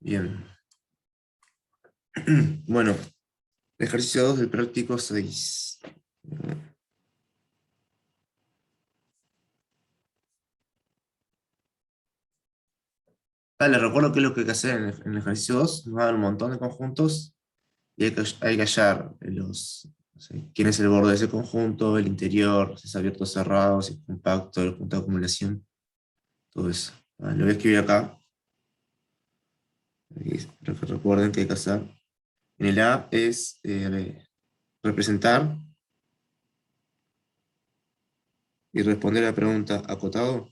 Bien. Bueno, ejercicio 2 del práctico 6. Les recuerdo qué es lo que hay que hacer en el ejercicio 2. Nos va a dar un montón de conjuntos y hay que hallar no sé, quién es el borde de ese conjunto, el interior, si es abierto o cerrado, si es compacto, el punto de acumulación, todo eso. Lo voy a escribir acá. Lo que recuerden que hay que hacer. En el A es representar y responder a la pregunta acotado.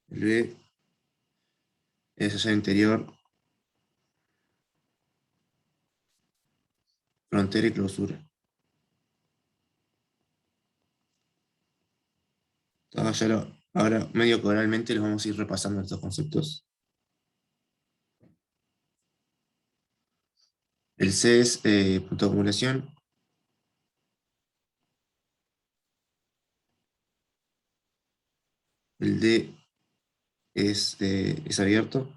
El B es hallar interior, frontera y clausura. Ahora, medio coralmente, los vamos a ir repasando estos conceptos. El C es punto de acumulación. El D es abierto.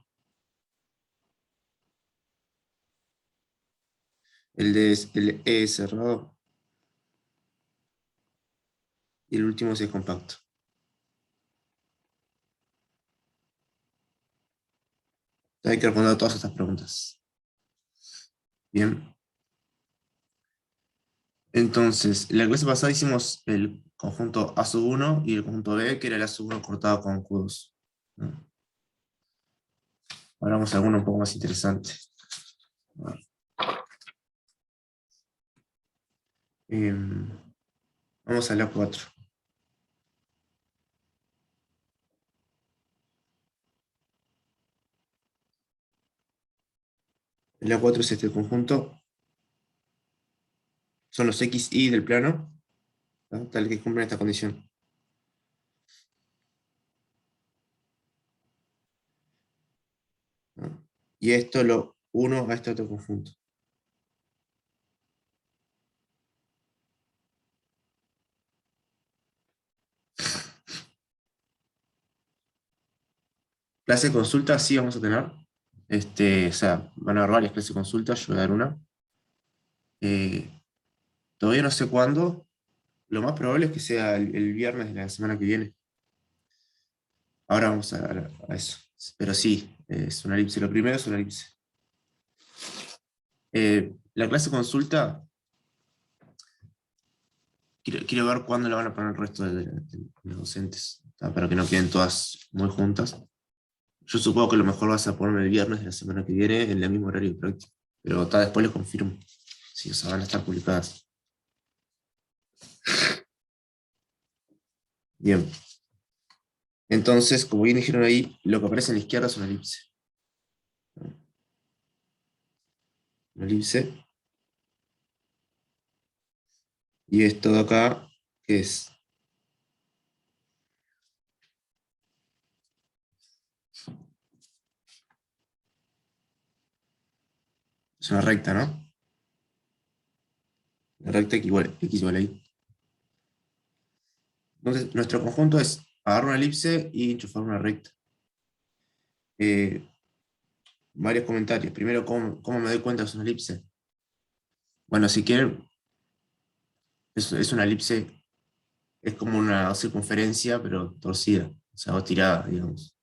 El E es cerrado. Y el último es compacto. Hay que responder a todas estas preguntas. Bien. Entonces, en la clase pasada hicimos el conjunto A1 y el conjunto B, que era el A1 cortado con Q2, ¿no? Ahora vamos a alguno un poco más interesante. Vamos a la 4. La 4 es este conjunto. Son los x, y del plano, ¿no? Tal que cumplen esta condición. ¿No? Y esto lo uno a este otro conjunto. Clase de consulta sí vamos a tener. O sea, van a haber varias clases de consulta, yo voy a dar una. Eh, Todavía no sé cuándo. Lo más probable es que sea el viernes de la semana que viene. Ahora vamos a eso. Pero sí, es una elipse. Lo primero es una elipse. La clase de consulta, quiero ver cuándo la van a poner el resto de los docentes, para que no queden todas muy juntas. Yo supongo que lo mejor vas a ponerme el viernes de la semana que viene en el mismo horario práctico. Pero después les confirmo. Sí, o sea, van a estar publicadas. Bien. Entonces, como bien dijeron ahí, lo que aparece en la izquierda es una elipse. Una elipse. Y esto de acá, ¿qué es? Es una recta, ¿no? La recta x igual a y. Entonces, nuestro conjunto es agarrar una elipse y enchufar una recta. Varios comentarios. Primero, ¿cómo me doy cuenta que es una elipse? Bueno, si quieren, es una elipse, es como una circunferencia, pero torcida, o sea, o tirada, digamos.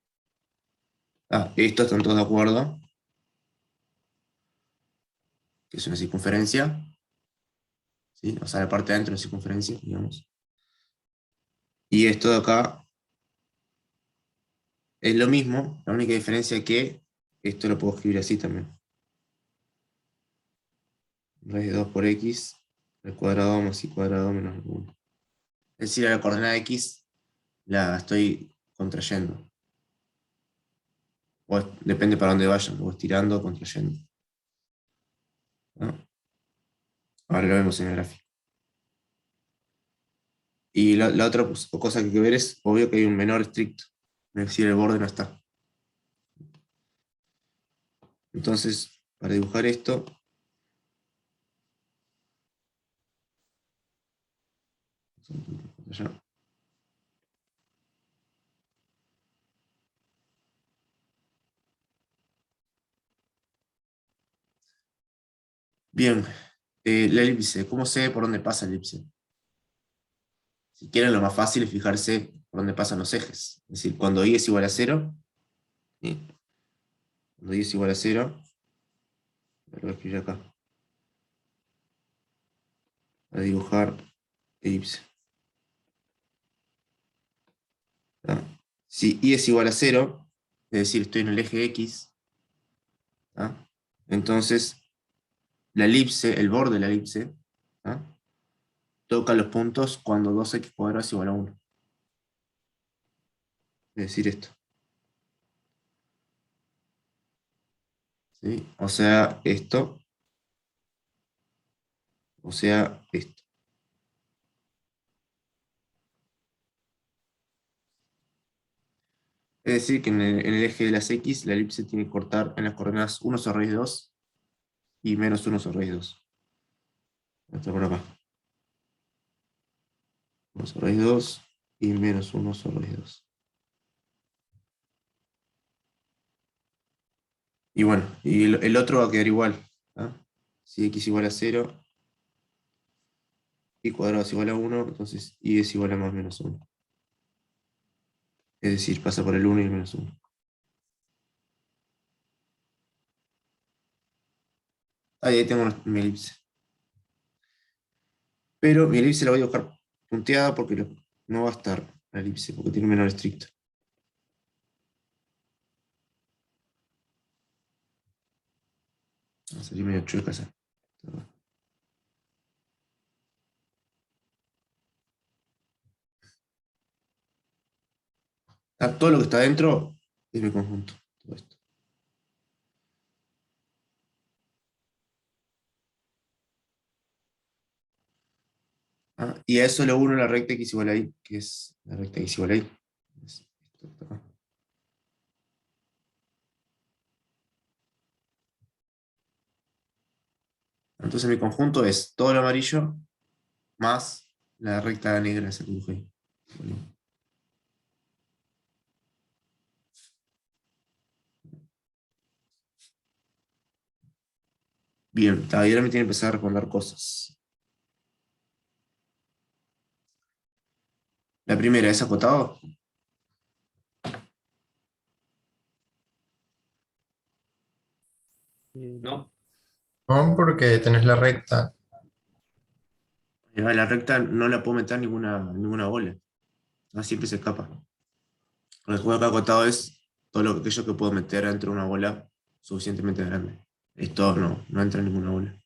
Estos están todos de acuerdo, que es una circunferencia, ¿sí? O sea, la parte de adentro es circunferencia, digamos. Y esto de acá es lo mismo, la única diferencia es que esto lo puedo escribir así también. Raíz de 2 por x al cuadrado más y cuadrado menos 1. Es decir, a la coordenada x la estoy contrayendo. Depende para dónde vayan, o estirando o contrayendo, ¿no? Ahora lo vemos en el gráfico. Y la otra cosa que hay que ver es, obvio que hay un menor estricto, es decir, el borde no está. Entonces, para dibujar esto, Bien, la elipse, ¿cómo sé por dónde pasa la elipse? Si quieren, lo más fácil es fijarse por dónde pasan los ejes. Es decir, cuando y es igual a cero, ¿sí? Cuando y es igual a cero, lo voy a escribir acá, a dibujar elipse. ¿Tá? Si y es igual a cero, es decir, estoy en el eje X, ¿tá? Entonces la elipse, el borde de la elipse, ¿tá? Toca los puntos cuando 2x cuadrado es igual a 1. Es decir, esto. ¿Sí? O sea, esto, o sea, esto. Es decir, que en el eje de las X, la elipse tiene que cortar en las coordenadas 1 sobre raíz de 2 y menos 1 sobre raíz de 2. Esto por acá. 1 sobre raíz de 2 y menos 1 sobre raíz de 2. Y bueno, y el otro va a quedar igual. ¿Ah? Si x igual a 0, y cuadrado es igual a 1, entonces y es igual a más menos 1. Es decir, pasa por el 1 y el menos 1. Ahí tengo mi elipse. Pero mi elipse la voy a buscar punteada porque no va a estar la elipse, porque tiene un menor estricto. Va a salir medio chueca esa. Todo lo que está dentro es mi conjunto. Todo esto. Y a eso le uno la recta x igual a y, que es la recta x igual a y. Es esto que está acá. Entonces mi conjunto es todo lo amarillo más la recta negra esa que dibujé. Bien, ahora me tiene que empezar a responder cosas. La primera es acotado. No, No, porque tenés la recta. La recta no la puedo meter ninguna bola. Siempre se escapa. El juego acá acotado es todo aquello que puedo meter dentro de una bola suficientemente grande. Esto no entra en ninguna bola.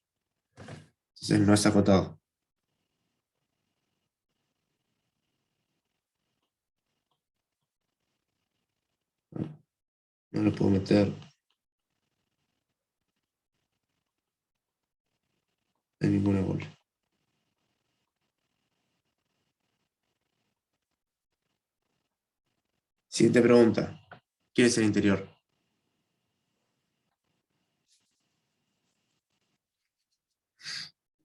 Entonces no es acotado. No lo puedo meter en ninguna bola. Siguiente pregunta. ¿Quién es el interior?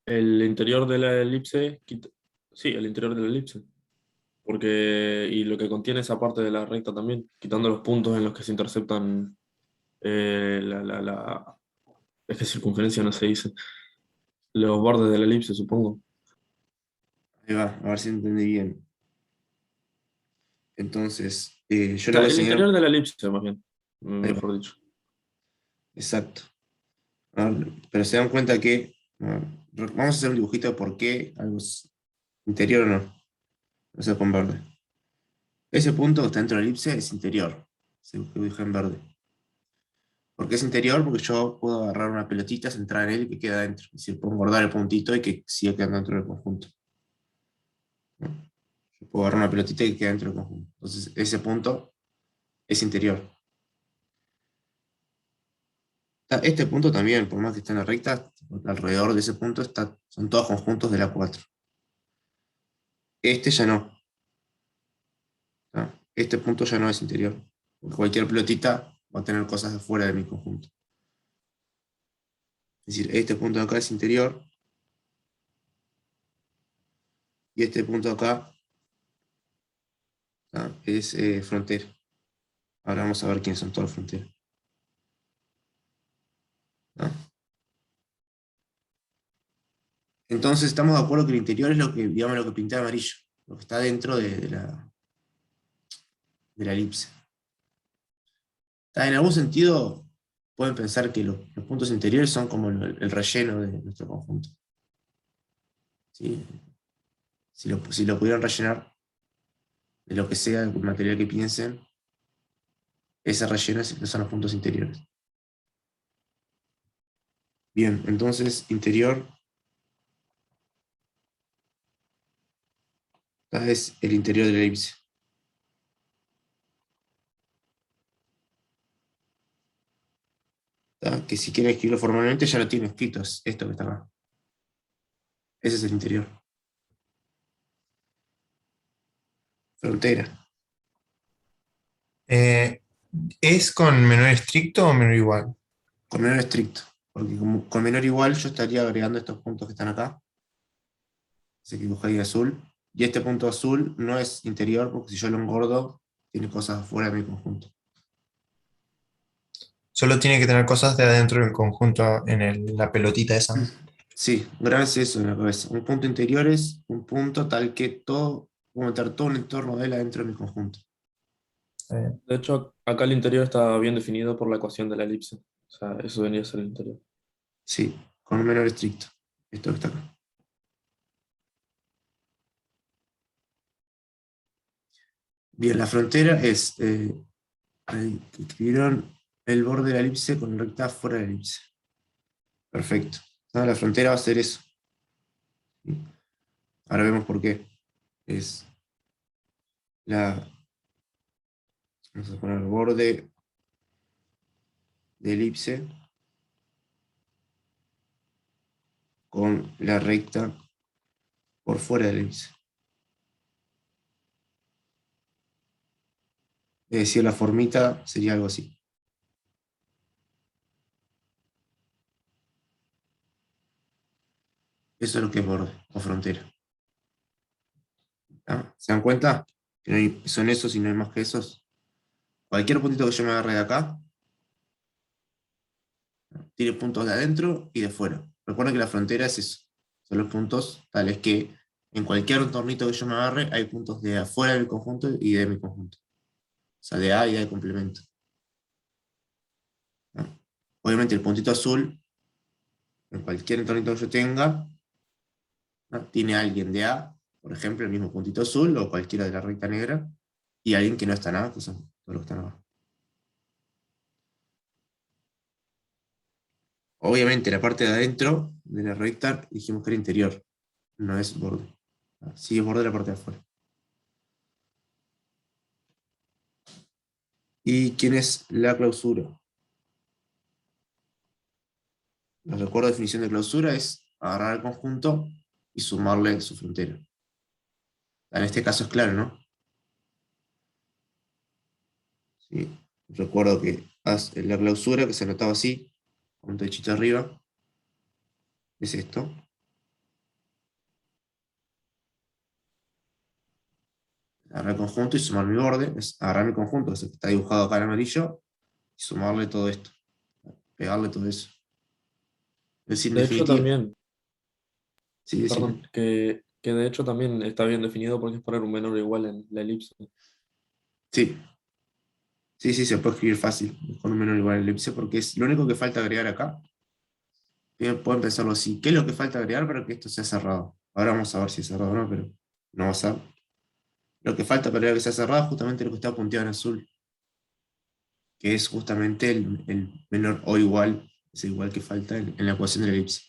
el interior de la elipse, sí, el interior de la elipse, porque y lo que contiene esa parte de la recta también, quitando los puntos en los que se interceptan es que circunferencia no se dice, los bordes de la elipse, supongo. Ahí va, a ver si entendí bien. Entonces, yo O le sea, voy a el enseñar. interior de la elipse, más bien, Ahí va, mejor dicho. exacto. Pero se dan cuenta que. Vamos a hacer un dibujito de por qué algo es interior o no. O sea, con verde. Ese punto que está dentro de la elipse es interior. Se lo dije en verde. ¿Por qué es interior? Porque yo puedo agarrar una pelotita, centrar en él y que queda dentro. Es decir, puedo guardar el puntito y que siga quedando dentro del conjunto. ¿No? Yo puedo agarrar una pelotita y que quede dentro del conjunto. Entonces, ese punto es interior. Este punto también, por más que esté en la recta, alrededor de ese punto son todos conjuntos de la 4. Este ya no. ¿No? Este punto ya no es interior. Porque cualquier pelotita va a tener cosas de fuera de mi conjunto. Es decir, este punto de acá es interior y este punto de acá, ¿no? Es frontera. Ahora vamos a ver quiénes son todas las fronteras. ¿No? Entonces estamos de acuerdo que el interior es lo que, digamos, lo que pinté de amarillo, lo que está dentro de la elipse. En algún sentido, pueden pensar que los puntos interiores son como el relleno de nuestro conjunto. ¿Sí? Si lo pudieran rellenar de lo que sea, del material que piensen, ese relleno son los puntos interiores. Bien, entonces interior es el interior de la elipse. Que si quieren escribirlo formalmente ya lo tienen escrito, es esto que está acá. Ese es el interior. Frontera. ¿Es con menor estricto o menor igual? Con menor estricto. Porque con menor igual yo estaría agregando estos puntos que están acá. Ese que dibujé ahí azul. Y este punto azul no es interior porque si yo lo engordo, tiene cosas fuera de mi conjunto. Solo tiene que tener cosas de adentro del conjunto en la pelotita esa. Sí, grábense eso en la cabeza. Un punto interior es un punto tal que todo, puedo meter todo un entorno de él adentro de mi conjunto. Eh, De hecho, acá el interior está bien definido por la ecuación de la elipse. O sea, eso venía a ser el interior. Sí, con un menor estricto. Esto que está acá. Bien, la frontera es, ahí, escribieron el borde de la elipse con recta fuera de la elipse. Perfecto. La frontera va a ser eso. Ahora vemos por qué. Es vamos a poner el borde de elipse con la recta por fuera de la elipse. Es decir, la formita sería algo así. Eso es lo que es borde o frontera. ¿Se dan cuenta? Que son esos y no hay más que esos. Cualquier puntito que yo me agarre de acá, tiene puntos de adentro y de fuera. Recuerden que la frontera es eso. Son los puntos tales que en cualquier entornito que yo me agarre, hay puntos de afuera de mi conjunto y de mi conjunto. O sea, de A y A de complemento. ¿No? Obviamente el puntito azul, en cualquier entornito que yo tenga, ¿no? Tiene alguien de A, por ejemplo, el mismo puntito azul o cualquiera de la recta negra, y alguien que no está en A, que son todos los que están abajo. Obviamente la parte de adentro de la recta dijimos que era interior, no es borde. Sí es borde de la parte de afuera. ¿Y quién es la clausura? Les recuerdo la definición de clausura es agarrar el conjunto y sumarle su frontera. En este caso es claro, ¿no? ¿Sí? Recuerdo que la clausura, que se anotaba así, con un techito arriba, es esto. Agarrar el conjunto y sumar mi borde, es agarrar mi conjunto, que está dibujado acá en amarillo, y sumarle todo esto, pegarle todo eso. Es decir, en De hecho, definitiva, también, sí, decime. perdón, que de hecho también está bien definido porque es poner un menor o igual en la elipse. Sí, sí, se puede escribir fácil, con un menor igual a elipse, porque es lo único que falta agregar acá. Pueden pensarlo así, ¿qué es lo que falta agregar para que esto sea cerrado? Ahora vamos a ver si es cerrado o no, pero no va a ser. Lo que falta para que sea cerrado es justamente lo que está punteado en azul, que es justamente el menor o igual, es el igual que falta en la ecuación de la elipse.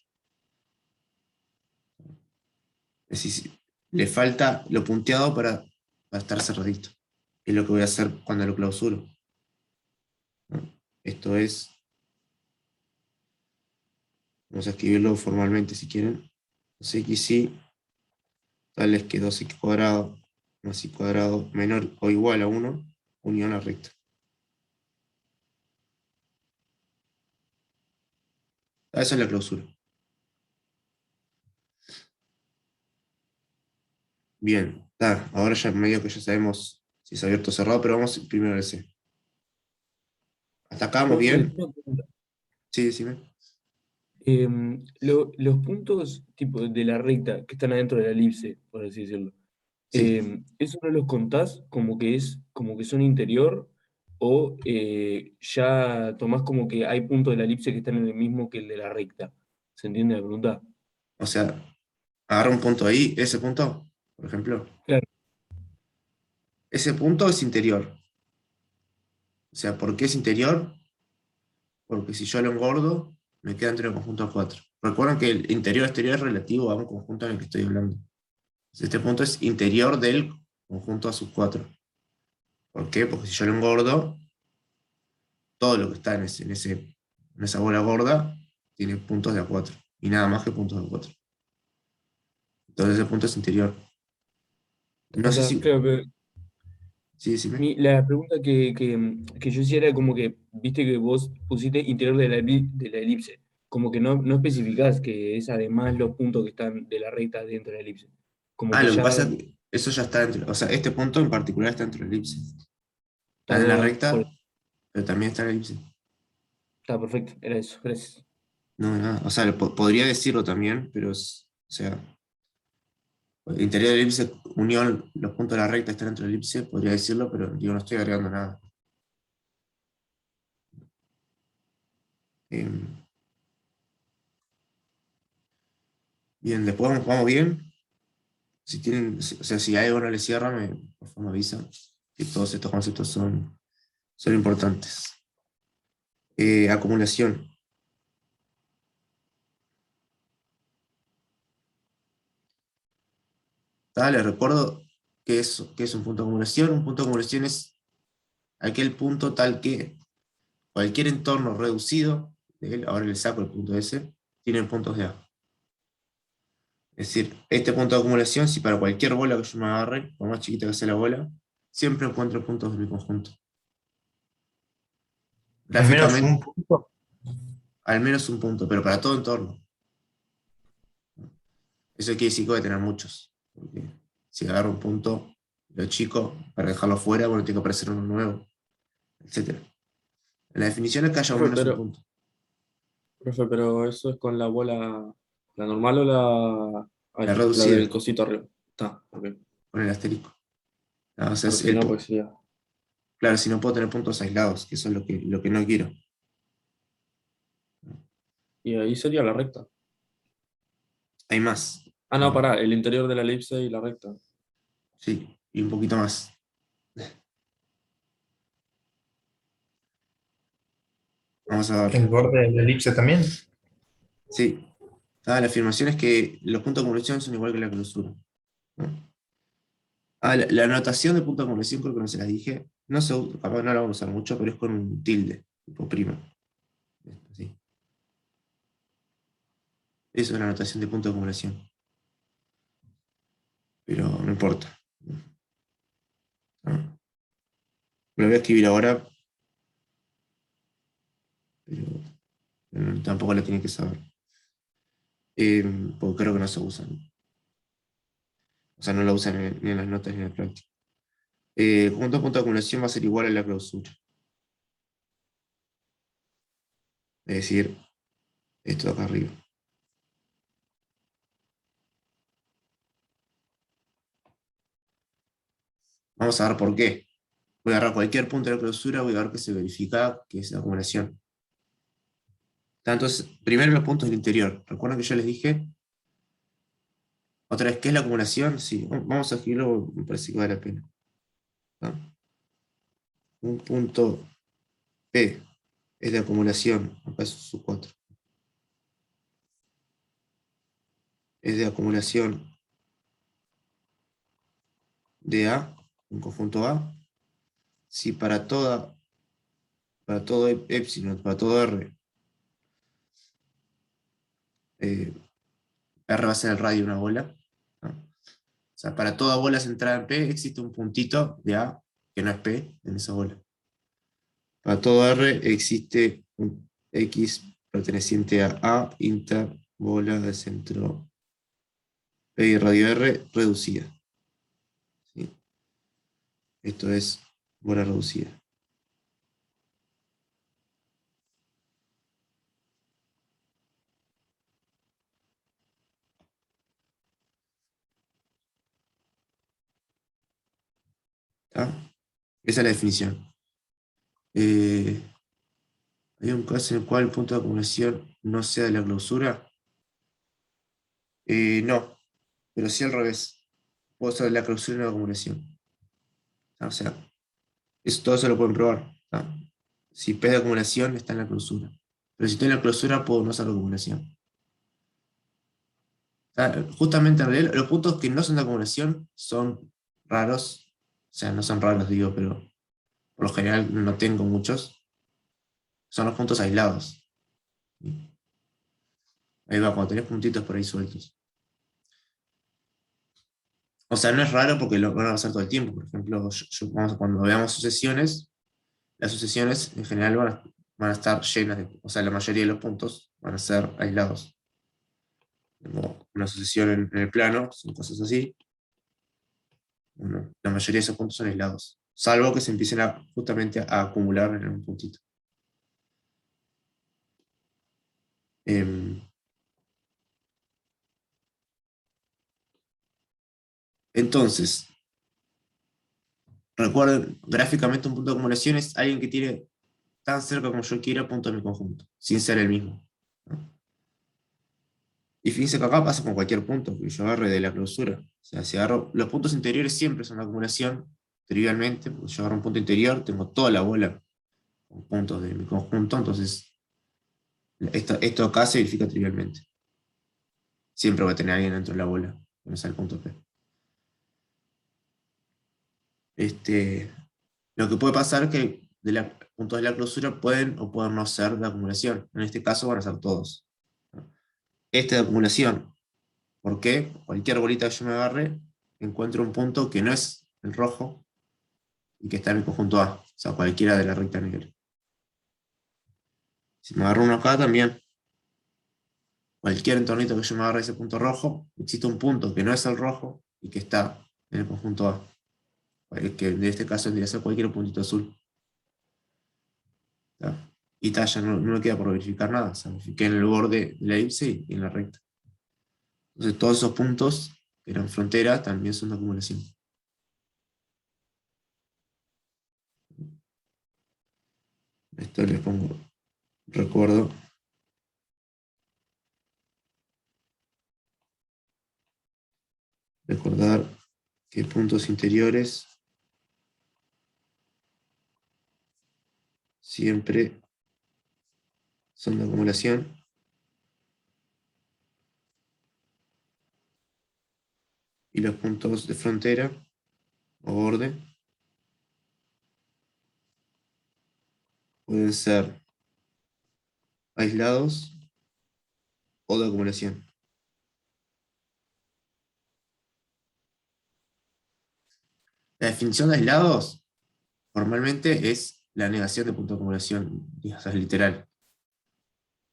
Es decir, le falta lo punteado para estar cerradito. Es lo que voy a hacer cuando lo clausuro, ¿no? Esto es, vamos a escribirlo formalmente si quieren. 2xy tal es que 2x cuadrado más y cuadrado menor o igual a 1, unión a recta. Esa es la clausura. Bien, ahora ya medio que ya sabemos si es abierto o cerrado, pero vamos primero al C. ¿Hasta acá vamos Profe, bien? Sí, decime. Los puntos tipo de la recta que están adentro de la elipse, por así decirlo, Sí, ¿eso no los contás como que son interior o ya tomás como que hay puntos de la elipse que están en el mismo que el de la recta? ¿Se entiende la pregunta? o sea, agarra un punto ahí, ese punto, por ejemplo, Claro, ese punto es interior. O sea, ¿por qué es interior? Porque si yo lo engordo, me queda entre el conjunto a 4. Recuerden que el interior-exterior es relativo a un conjunto en el que estoy hablando. Entonces, este punto es interior del conjunto a sus 4. ¿Por qué? Porque si yo lo engordo, todo lo que está en esa bola gorda tiene puntos de A4 y nada más que puntos de A4. Entonces ese punto es interior. No sé está, si... claro, pero Sí, decime. la pregunta que yo hiciera era como que, viste que vos pusiste interior de de la elipse, como que no especificás que es además los puntos que están de la recta dentro de la elipse. Como Ah, que lo que ya pasa es que eso ya está dentro. O sea, este punto en particular está dentro de la elipse. está, Está en la por- recta, pero también está en la elipse. está perfecto, era eso, gracias. No, nada. O sea, podría decirlo también, pero o sea, el interior de la elipse, unión, los puntos de la recta están dentro de la elipse, podría decirlo, pero digo, no estoy agregando nada. Em, bien, después vamos bien. Si tienen, o sea, si hay algo no les cierra, por favor me avisan. Que todos estos conceptos son importantes. Acumulación. Les recuerdo qué es un punto de acumulación. Un punto de acumulación es aquel punto tal que cualquier entorno reducido de él, ahora le saco el punto S, tiene puntos de A. Es decir, este punto de acumulación, si para cualquier bola que yo me agarre, por más chiquita que sea la bola, siempre encuentro puntos de mi conjunto. Al menos un Gráficamente, punto. al menos un punto, pero para todo entorno. Eso quiere decir que voy a tener muchos. Porque si agarro un punto, lo chico, para dejarlo fuera, bueno, tiene que aparecer uno nuevo, etc. En la definición es que haya al Profe, menos un pero, punto. profe, pero eso es con la bola, ¿la normal o La la reducida, del cosito arriba? Está, ok. con el asterisco. O sea, Porque si no, pues sería. claro, si no puedo tener puntos aislados, que eso es lo que no quiero. Y ahí sería la recta. Hay más. Ah, no, Eh, pará, el interior de la elipse y la recta. sí, y un poquito más. Vamos a ver. El borde de la elipse también. Sí. La afirmación es que los puntos de acumulación son igual que la clausura, ¿no? La anotación de punto de acumulación creo que no se las dije. No se, capaz no la vamos a usar mucho, pero es con un tilde, tipo prima. Sí. Eso es la anotación de punto de acumulación. Pero no importa. ¿No? Lo voy a escribir ahora, pero tampoco la tienen que saber. Porque creo que no se usan. O sea, no la usan ni en las notas ni en la práctica. Conjunto de punto de acumulación va a ser igual a la clausura. Es decir, esto de acá arriba. Vamos a ver por qué. Voy a agarrar cualquier punto de la clausura, voy a ver que se verifica que es la acumulación. Entonces, primero los puntos del interior. ¿Recuerdan que yo les dije? Otra vez, ¿qué es la acumulación? Sí, vamos a escribirlo, me parece que vale la pena. ¿No? Un punto P es de acumulación, acá es su 4. Es de acumulación de A, un conjunto A. Si para todo epsilon, para todo R, eh, R va a ser el radio de una bola, ¿no? O sea, para toda bola centrada en P existe un puntito de A que no es P en esa bola. Para todo R existe un X perteneciente a A inter bola de centro P y radio R reducida. ¿Sí? Esto es bola reducida. Esa es la definición. ¿Hay un caso en el cual el punto de acumulación no sea de la clausura? No, pero sí al revés. Puede ser de la clausura y no de la acumulación. O sea, todo eso lo pueden probar. ¿Tá? Si P de acumulación está en la clausura. Pero si estoy en la clausura, puedo no ser de acumulación. Justamente en realidad, los puntos que no son de acumulación son raros. O sea, no son raros, digo, pero por lo general no tengo muchos. Son los puntos aislados. Ahí va, cuando tenés puntitos por ahí sueltos. O sea, no es raro porque lo van a pasar todo el tiempo. Por ejemplo, cuando veamos sucesiones, las sucesiones en general van a estar llenas o sea, la mayoría de los puntos van a ser aislados. Como una sucesión en el plano, son cosas así. Bueno, la mayoría de esos puntos son aislados, salvo que se empiecen justamente a acumular en un puntito. Em, entonces, recuerden, gráficamente un punto de acumulación es alguien que tiene tan cerca como yo quiera puntos de mi conjunto, sin ser el mismo, ¿no? Y fíjense que acá pasa con cualquier punto que yo agarre de la clausura. O sea, si agarro, los puntos interiores siempre son de acumulación, trivialmente, porque yo agarro un punto interior, tengo toda la bola con puntos de mi conjunto, entonces esto acá se verifica trivialmente. Siempre va a tener alguien dentro de la bola, que no sea el punto P. Lo que puede pasar es que de puntos de la clausura pueden o pueden no ser de acumulación. En este caso van a ser todos. Este de acumulación. ¿Por qué? Cualquier bolita que yo me agarre, encuentro un punto que no es el rojo y que está en el conjunto A. O sea, cualquiera de la recta negra. Si me agarro uno acá también, cualquier entornito que yo me agarre ese punto rojo, existe un punto que no es el rojo y que está en el conjunto A. Que en este caso tendría que ser cualquier puntito azul. ¿Tá? Y ya no me queda por verificar nada. O sea, verifiqué en el borde de la elipse y en la recta. Entonces todos esos puntos que eran frontera también son de acumulación. Esto les pongo recuerdo. Recordar que puntos interiores siempre son de acumulación. Y los puntos de frontera o borde pueden ser aislados o de acumulación. La definición de aislados formalmente es la negación de punto de acumulación, o sea, es literal.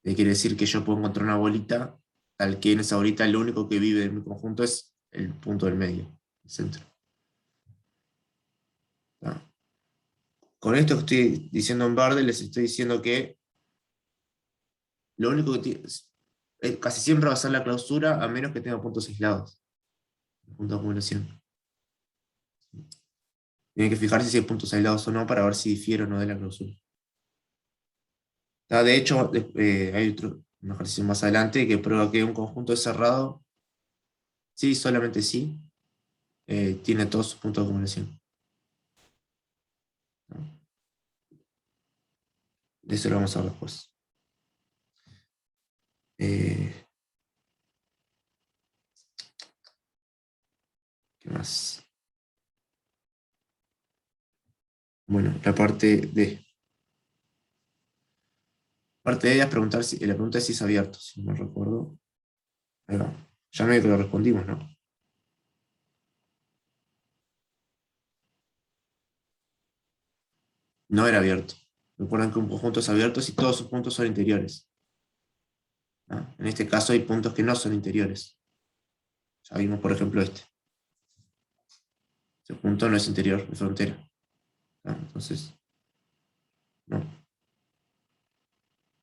Quiere decir que yo puedo encontrar una bolita tal que en esa bolita lo único que vive en mi conjunto es el punto del medio, el centro. ¿No? Con esto que estoy diciendo en Barde, les estoy diciendo que lo único que tiene, casi siempre va a ser la clausura a menos que tenga puntos aislados, punto de acumulación. Tienen que fijarse si hay puntos aislados o no para ver si difiere o no de la clausura. De hecho, hay un ejercicio más adelante que prueba que un conjunto es cerrado, sí, solamente sí, tiene todos sus puntos de acumulación. ¿No? De eso lo vamos a ver después. ¿Qué más? Bueno, la parte D. Parte D es preguntar si, la pregunta es si es abierto, si no recuerdo. Ahí va. Ya medio que lo respondimos, ¿no? No era abierto. Recuerden que un conjunto es abierto si todos sus puntos son interiores. ¿No? En este caso hay puntos que no son interiores. Ya vimos, por ejemplo, este. Ese punto no es interior, es frontera. ¿No? Entonces, no.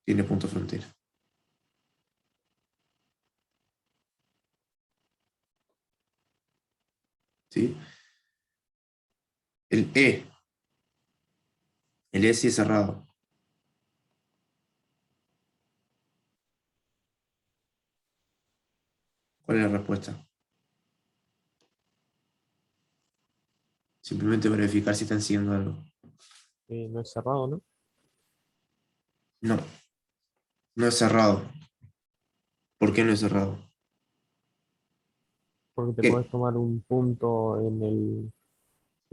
Tiene punto frontera. ¿Sí? El E. El E sí es cerrado. ¿Cuál es la respuesta? Simplemente verificar si están siguiendo algo. No es cerrado, ¿no? No, no es cerrado. ¿Por qué no es cerrado? Porque te ¿Qué? podés tomar un punto en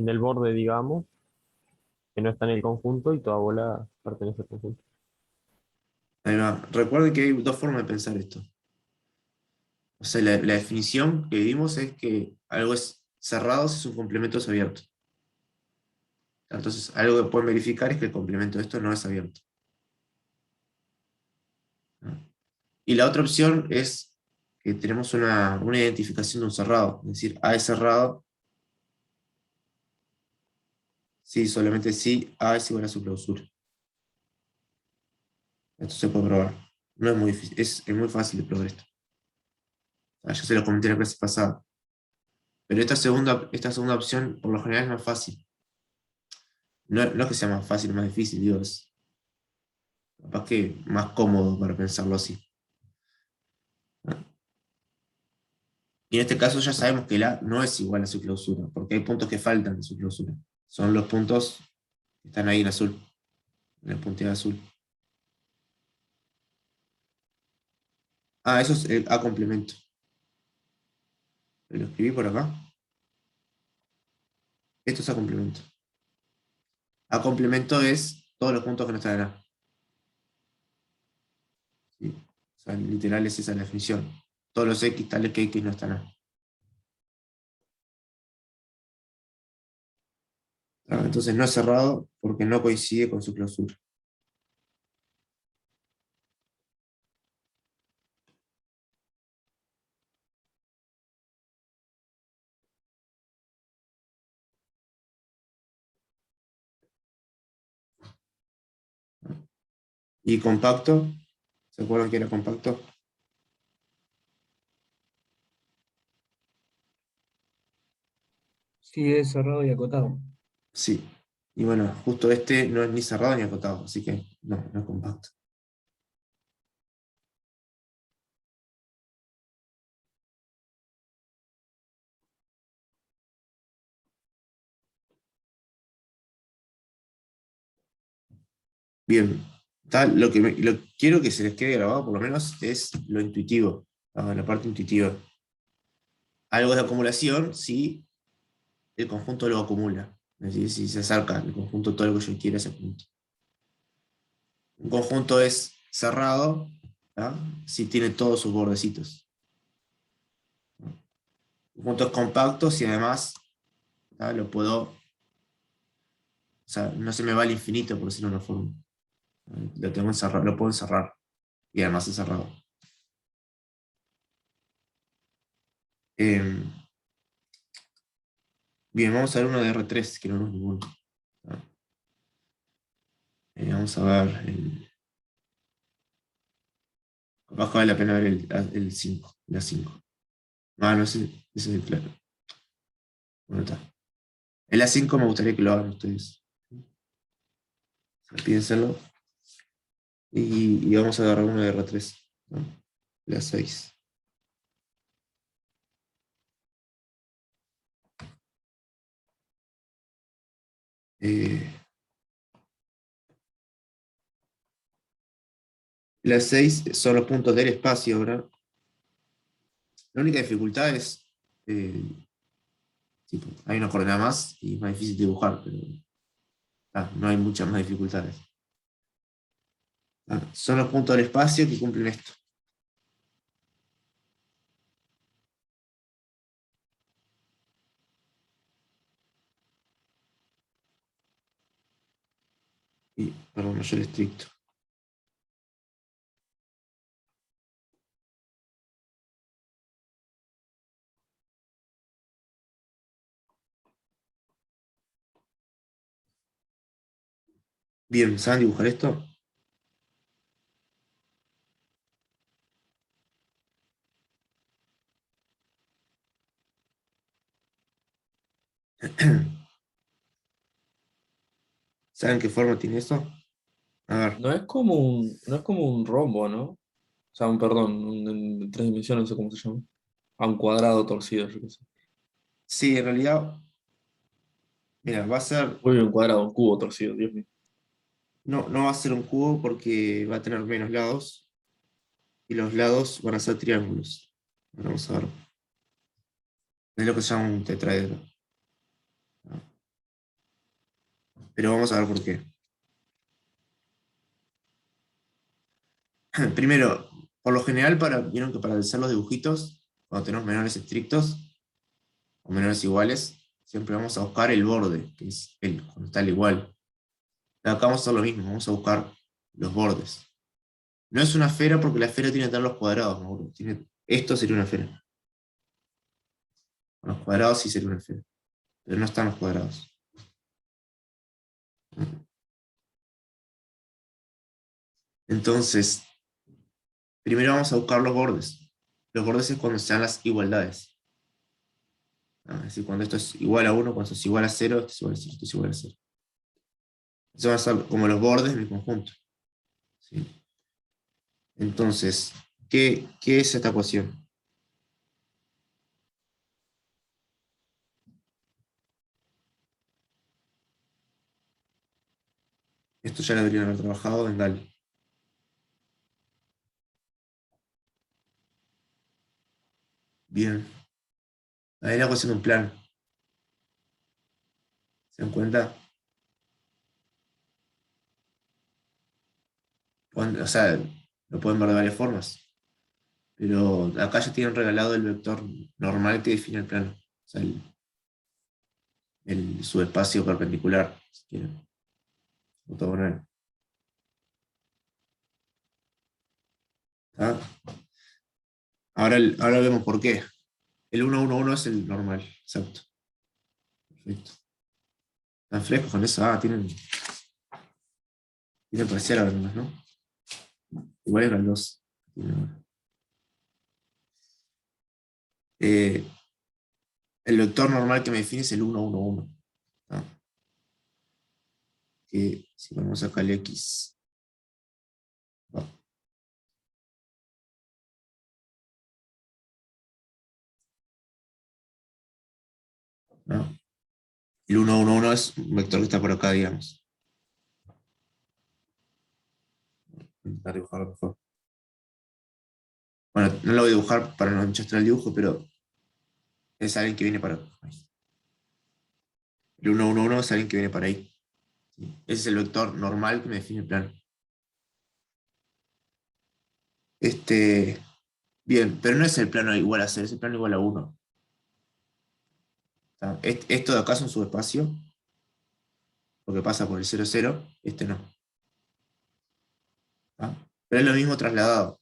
el borde, digamos, que no está en el conjunto y toda bola pertenece al conjunto. Ahí va. Recuerden que hay dos formas de pensar esto. O sea, la definición que vimos es que algo es cerrado si su complemento es abierto. Entonces, algo que pueden verificar es que el complemento de esto no es abierto. ¿No? Y la otra opción es que tenemos una identificación de un cerrado. Es decir, A es cerrado si solamente si A es igual a su clausura. Esto se puede probar. No es muy difícil, es muy fácil de probar esto. Ah, yo se lo comenté en la clase pasada. Pero esta segunda opción, por lo general, es más fácil. No es que sea más fácil o más difícil, digo, es capaz que más cómodo para pensarlo así. Y en este caso ya sabemos que el A no es igual a su clausura, porque hay puntos que faltan de su clausura. Son los puntos que están ahí en azul, en la punteada azul. Ah, eso es el A complemento. Lo escribí por acá. Esto es A complemento. A complemento es todos los puntos que no están en A. ¿Sí? O sea, literal es esa la definición. Todos los X tales que X no están en A. Ah, entonces no es cerrado porque no coincide con su clausura. Y compacto, ¿se acuerdan que era compacto? Sí, es cerrado y acotado. Sí. Y bueno, justo este no es ni cerrado ni acotado, así que no es compacto. Bien. Lo que quiero que se les quede grabado por lo menos es lo intuitivo, la parte intuitiva. Algo de acumulación si el conjunto lo acumula. Es decir, si se acerca el conjunto todo lo que yo quiera a ese punto. Un conjunto es cerrado, ¿tá? Si tiene todos sus bordecitos. Un conjunto es compacto si además, ¿tá? Lo puedo, o sea, no se me va al infinito por decirlo de una forma. Lo tengo encerrado, lo puedo encerrar y además es cerrado. Eh, bien, vamos a ver uno de R3, que no es ninguno. ¿Tá? Vamos a ver capaz que vale la pena ver el 5, la 5. Ah, no, ese es el claro. Bueno, está. El A5 me gustaría que lo hagan ustedes. Piénsenlo. Y vamos a agarrar uno de R3, ¿no? La 6. La 6 son los puntos del espacio ahora. La única dificultad es, eh, tipo, hay una coordenada más y es más difícil dibujar, pero no hay muchas más dificultades. Son los puntos del espacio que cumplen esto. Y, perdón, mayor estricto. Bien, ¿saben dibujar esto? ¿Saben qué forma tiene eso? A ver, No es como un rombo, ¿no? O sea, perdón, en tres dimensiones, no sé cómo se llama. A un cuadrado torcido, yo qué sé. sí, en realidad, mira, va a ser, Uy, un cuadrado, un cubo torcido, Dios mío. no va a ser un cubo porque va a tener menos lados y los lados van a ser triángulos. Ahora vamos a ver. Es lo que se llama un tetraedro. Pero vamos a ver por qué. Primero, por lo general, vieron que para hacer los dibujitos, cuando tenemos menores estrictos o menores iguales, siempre vamos a buscar el borde, que es cuando está el igual. Acá vamos a hacer lo mismo, vamos a buscar los bordes. No es una esfera porque la esfera tiene que tener los cuadrados, ¿no? Esto sería una esfera. Los cuadrados sí sería una esfera, pero no están los cuadrados. Entonces, primero vamos a buscar los bordes. Los bordes es cuando se dan las igualdades. Es decir, cuando esto es igual a 1, cuando esto es igual a 0, esto es igual a 0, esto es igual a 0. Eso van a ser como los bordes de mi conjunto. ¿Sí? Entonces, ¿qué es esta ecuación? Esto ya lo deberían haber trabajado en DAL. Bien. Ahí la ecuación de un plano. ¿Se dan cuenta? O sea, lo pueden ver de varias formas. Pero acá ya tienen regalado el vector normal que define el plano. O sea, el subespacio perpendicular, si quieren. Ortogonal. ¿Tá? Ahora vemos por qué. El 1, 1, 1 es el normal, exacto. Perfecto. Están frescos con eso. Tienen parcial ahora nomás, ¿no? Igual eran dos. El vector normal que me define es el 1, 1, 1. ¿Tá? Que si ponemos acá el X. Va. ¿No? El 1, 1, 1 es un vector que está por acá, digamos. Voy a intentar dibujarlo mejor. Bueno, no lo voy a dibujar para no enchastrar el dibujo, pero es alguien que viene para ahí. El 1, 1, 1 es alguien que viene para ahí. ¿Sí? Ese es el vector normal que me define el plano. Bien, pero no es el plano igual a 0, es el plano igual a 1. Esto de acá es un subespacio, porque pasa por el 0, 0, este no. ¿Tá? Pero es lo mismo trasladado.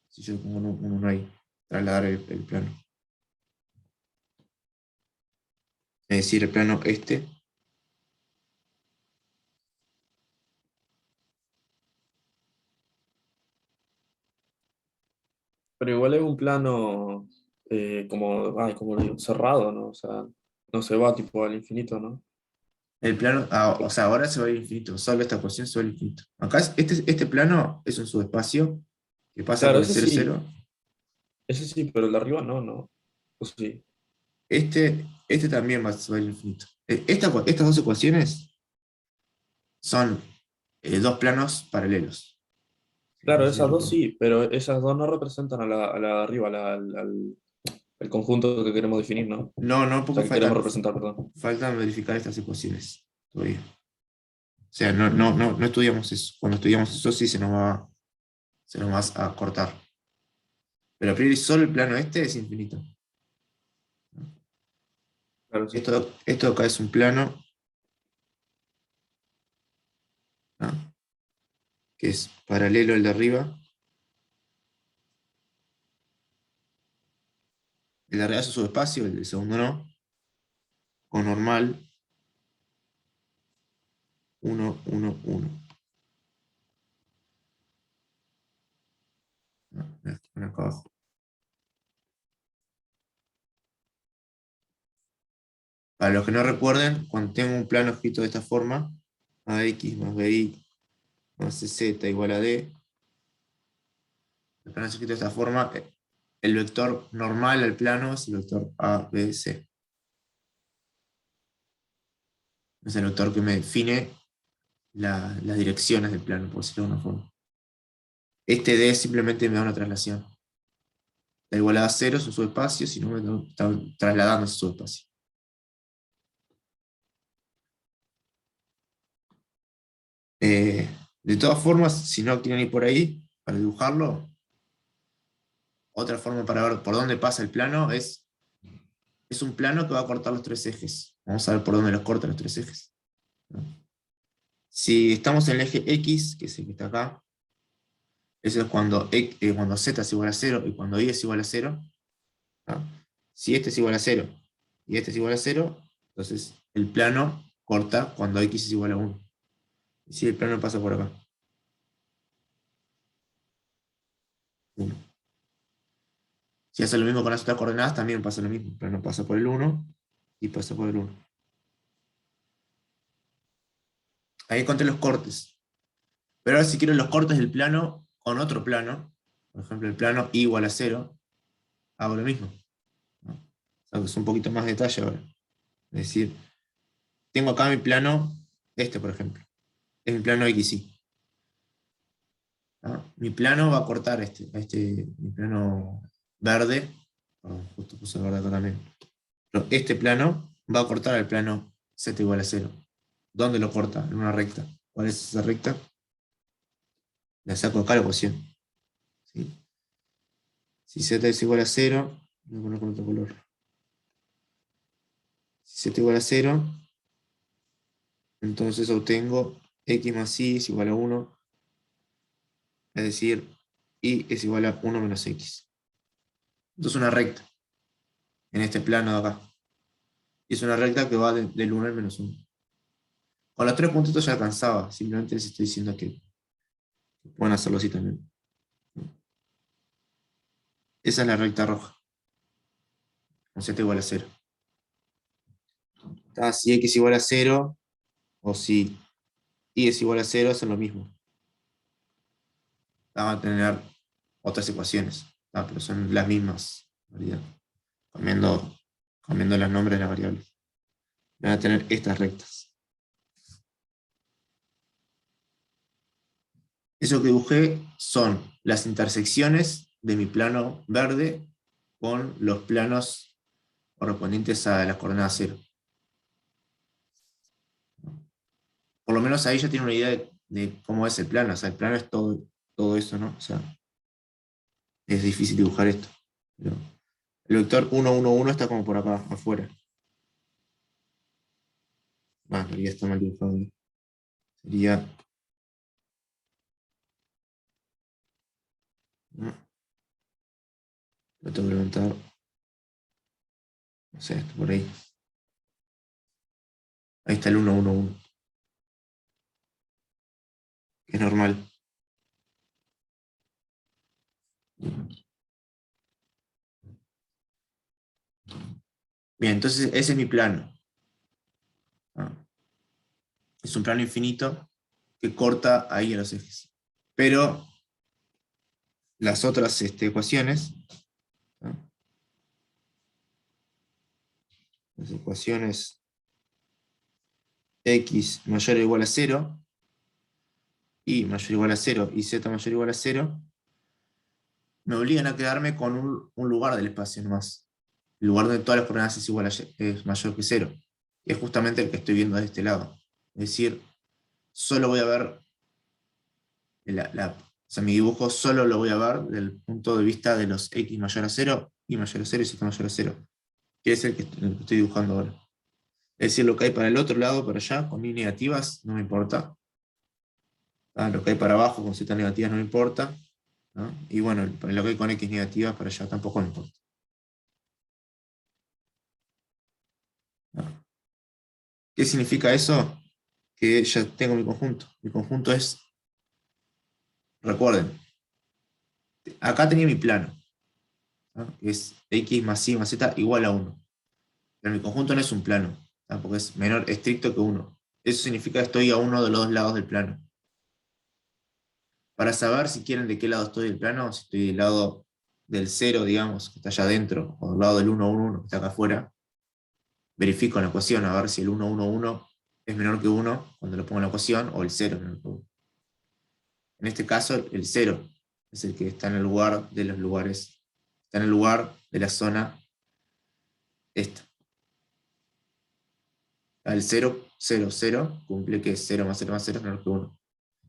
Si yo pongo un 1 ahí, trasladar el plano. Es decir, el plano este. Pero igual es un plano como digo, cerrado, ¿no? O sea, no se va tipo al infinito, ¿no? El plano, o sea, ahora se va al infinito, solo esta ecuación se va al infinito. Acá este plano es un subespacio que pasa Claro, por el 0, 0. ese sí, pero el de arriba no. O sí. Este también va al infinito. Estas dos ecuaciones son dos planos paralelos. Claro, No sé si esas lo dos puedo- sí, pero esas dos no representan a la de arriba, el conjunto que queremos definir, ¿no? O No, porque sea, que queremos representar, perdón. faltan verificar estas ecuaciones todavía. O sea, no estudiamos eso. Cuando estudiamos eso sí se nos va a cortar. Pero a priori solo el plano este es infinito. Claro, sí. Esto acá es un plano, ¿no? Que es paralelo al de arriba. El de arriba es su subespacio, el del segundo no. O normal, 1, 1, 1. Acá abajo. Para los que no recuerden, cuando tengo un plano escrito de esta forma, AX más BI más CZ igual a D. El plano es escrito de esta forma. El vector normal al plano es el vector ABC. Es el vector que me define las direcciones del plano, por decirlo de alguna forma. Este D simplemente me da una traslación. La igualdad a 0 es un subespacio, si no me está trasladando ese subespacio. De todas formas, si no quieren ir por ahí, para dibujarlo, otra forma para ver por dónde pasa el plano es un plano que va a cortar los tres ejes. Vamos a ver por dónde los corta los tres ejes. Si estamos en el eje X, que es el que está acá, eso es cuando Z es igual a 0 y cuando Y es igual a 0. ¿No? Si este es igual a 0 y este es igual a 0, entonces el plano corta cuando X es igual a 1. Y si el plano pasa por acá. 1. Si hace lo mismo con las otras coordenadas, también pasa lo mismo. El plano pasa por el 1 y pasa por el 1. Ahí encontré los cortes. Pero ahora si quiero los cortes del plano con otro plano, por ejemplo el plano y igual a 0, hago lo mismo. ¿No? O sea, que es un poquito más de detalle ahora. Es decir, tengo acá mi plano, este por ejemplo. Es mi plano XY. ¿No? Mi plano va a cortar mi plano verde. Perdón, justo puse verde acá también. Pero este plano va a cortar el plano Z igual a 0. ¿Dónde lo corta? En una recta. ¿Cuál es esa recta? La saco acá la ecuación. ¿Sí? Si Z es igual a 0, voy a poner con otro color. Si Z igual a 0, entonces obtengo X más Y es igual a 1. Es decir, Y es igual a 1 menos X. Entonces una recta. En este plano de acá. Y es una recta que va del 1 al menos 1. Con los tres puntitos ya alcanzaba. Simplemente les estoy diciendo que pueden hacerlo así también. Esa es la recta roja. Con Z igual a 0. Si X igual a 0, o si Y es igual a 0, hacen lo mismo. Van a tener otras ecuaciones, pero son las mismas, en realidad. Cambiando los nombres de las variables. Van a tener estas rectas. Eso que dibujé son las intersecciones de mi plano verde con los planos correspondientes a las coordenadas 0. Por lo menos ahí ya tiene una idea de cómo es el plano. O sea, el plano es todo eso, ¿no? O sea, es difícil dibujar esto. Pero el vector 1, 1, 1 está como por acá, afuera. En realidad está mal dibujado. Sería... ¿no? Lo tengo que levantar. No sé, esto por ahí. Ahí está el 1, 1, 1. Es normal. Bien, entonces ese es mi plano. Es un plano infinito que corta ahí a los ejes. Pero las otras ecuaciones, ¿no? Las ecuaciones X mayor o igual a 0, Y mayor o igual a 0 y Z mayor o igual a 0, me obligan a quedarme con un lugar del espacio nomás. El lugar donde todas las coordenadas es mayor que 0. Y es justamente el que estoy viendo de este lado. Es decir, solo voy a ver, o sea, mi dibujo solo lo voy a ver desde el punto de vista de los X mayor a 0, Y mayor a 0 y Z mayor a 0. Que es el que estoy dibujando ahora. Es decir, lo que hay para el otro lado, para allá, con Y negativas, no me importa. Lo que hay para abajo con Z negativas no me importa. ¿No? Y bueno, lo que hay con X negativas para allá tampoco me importa. ¿No? ¿Qué significa eso? Que ya tengo mi conjunto. Mi conjunto es, recuerden, acá tenía mi plano, ¿no? Que es X más Y más Z igual a 1. Pero mi conjunto no es un plano, ¿no? Porque es menor estricto que 1. Eso significa que estoy a uno de los dos lados del plano. Para saber si quieren de qué lado estoy del plano, si estoy del lado del 0, digamos, que está allá adentro, o del lado del 1, 1, 1, que está acá afuera, verifico en la ecuación a ver si el 1, 1, 1 es menor que 1 cuando lo pongo en la ecuación, o el 0 es menor que 1. En este caso, el 0 es el que está en el lugar de los lugares, está en el lugar de la zona esta. El 0, 0, 0, cumple que 0 más 0 más 0 es menor que 1.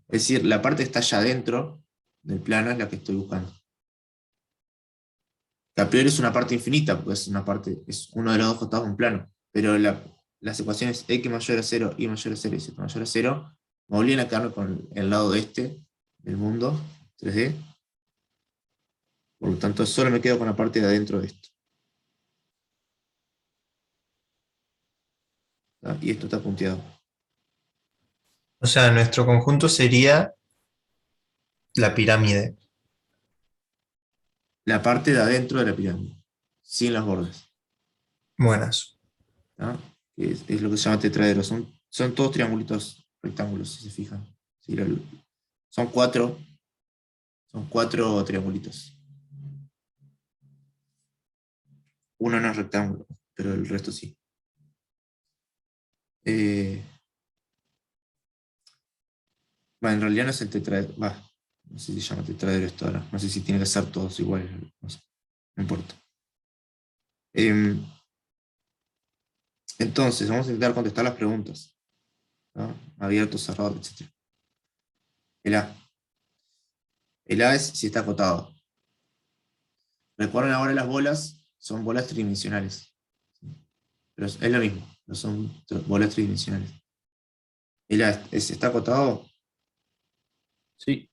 Es decir, la parte que está allá adentro del plano es la que estoy buscando. Que a priori es una parte infinita, porque es uno de los dos costados de un plano. Pero las ecuaciones x mayor a 0, y mayor a 0 y z mayor a 0 me obligan a quedarme con el lado este del mundo, 3D. Por lo tanto, solo me quedo con la parte de adentro de esto. ¿Tá? Y esto está punteado. O sea, nuestro conjunto sería la pirámide. La parte de adentro de la pirámide, sin los bordes. Buenas. ¿Tá? Es lo que se llama tetraedro. Son todos triangulitos rectángulos, si se fijan. Sí, son cuatro triangulitos. Uno no es rectángulo, pero el resto sí. En realidad no es el tetraedro. No sé si se llama tetraedro esto ahora. No sé si tiene que ser todos iguales. No sé, no importa. Entonces, vamos a intentar contestar las preguntas. ¿No? Abierto, cerrado, etc. El A. El A es si está acotado. Recuerden ahora las bolas son bolas tridimensionales. Pero es lo mismo, no son bolas tridimensionales. El A está acotado. Sí,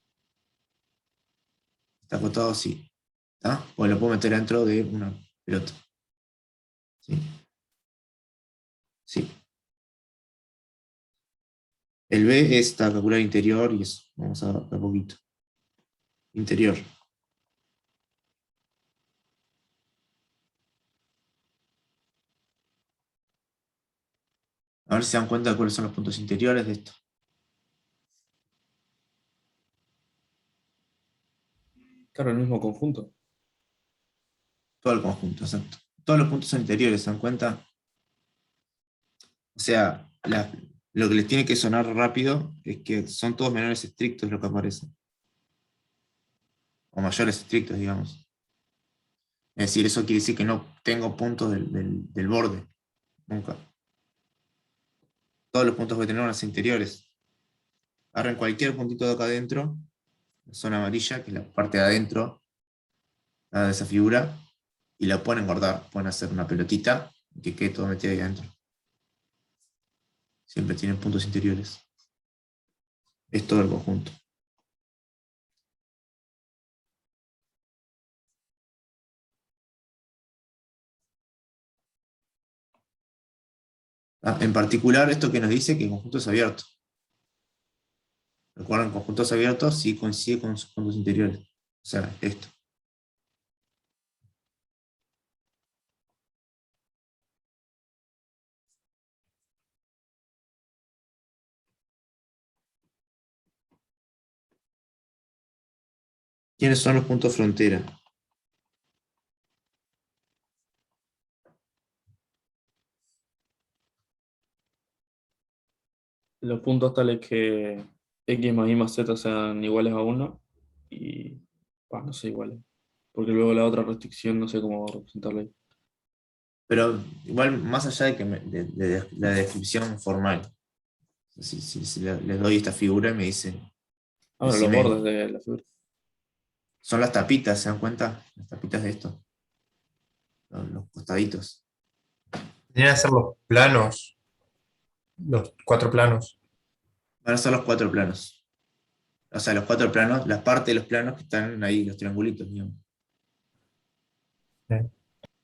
Está acotado, sí. ¿Está? O lo puedo meter dentro de una pelota. ¿Sí? Sí. El B es calcular interior y eso. Vamos a ver un poquito. Interior. A ver si se dan cuenta de cuáles son los puntos interiores de esto. claro, el mismo conjunto. Todo el conjunto, exacto. Todos los puntos son interiores, ¿se dan cuenta? O sea, lo que les tiene que sonar rápido es que son todos menores estrictos lo que aparecen. O mayores estrictos, digamos. Es decir, eso quiere decir que no tengo puntos del borde. Nunca. Todos los puntos voy a tener unas interiores. Agarren cualquier puntito de acá adentro, la zona amarilla, que es la parte de adentro de esa figura, y la pueden guardar. Pueden hacer una pelotita y que quede todo metido ahí adentro. Siempre tienen puntos interiores. Es todo el conjunto. En particular, esto que nos dice que el conjunto es abierto. Recuerden, conjuntos abiertos sí coincide con sus puntos interiores. O sea, esto. ¿Quiénes son los puntos frontera? Los puntos tales que x más y más z sean iguales a 1 y no sé iguales. Porque luego la otra restricción no sé cómo representarla ahí. Pero igual, más allá de, de la descripción formal, si les doy esta figura y me dicen, Ahora, los decime, bordes de la figura. son las tapitas, ¿se dan cuenta? Las tapitas de esto, los costaditos. Tendrían que ser los planos, los 4 planos. Van a ser los cuatro planos. O sea, los cuatro planos, las partes de los planos que están ahí, los triangulitos, digamos. Sí.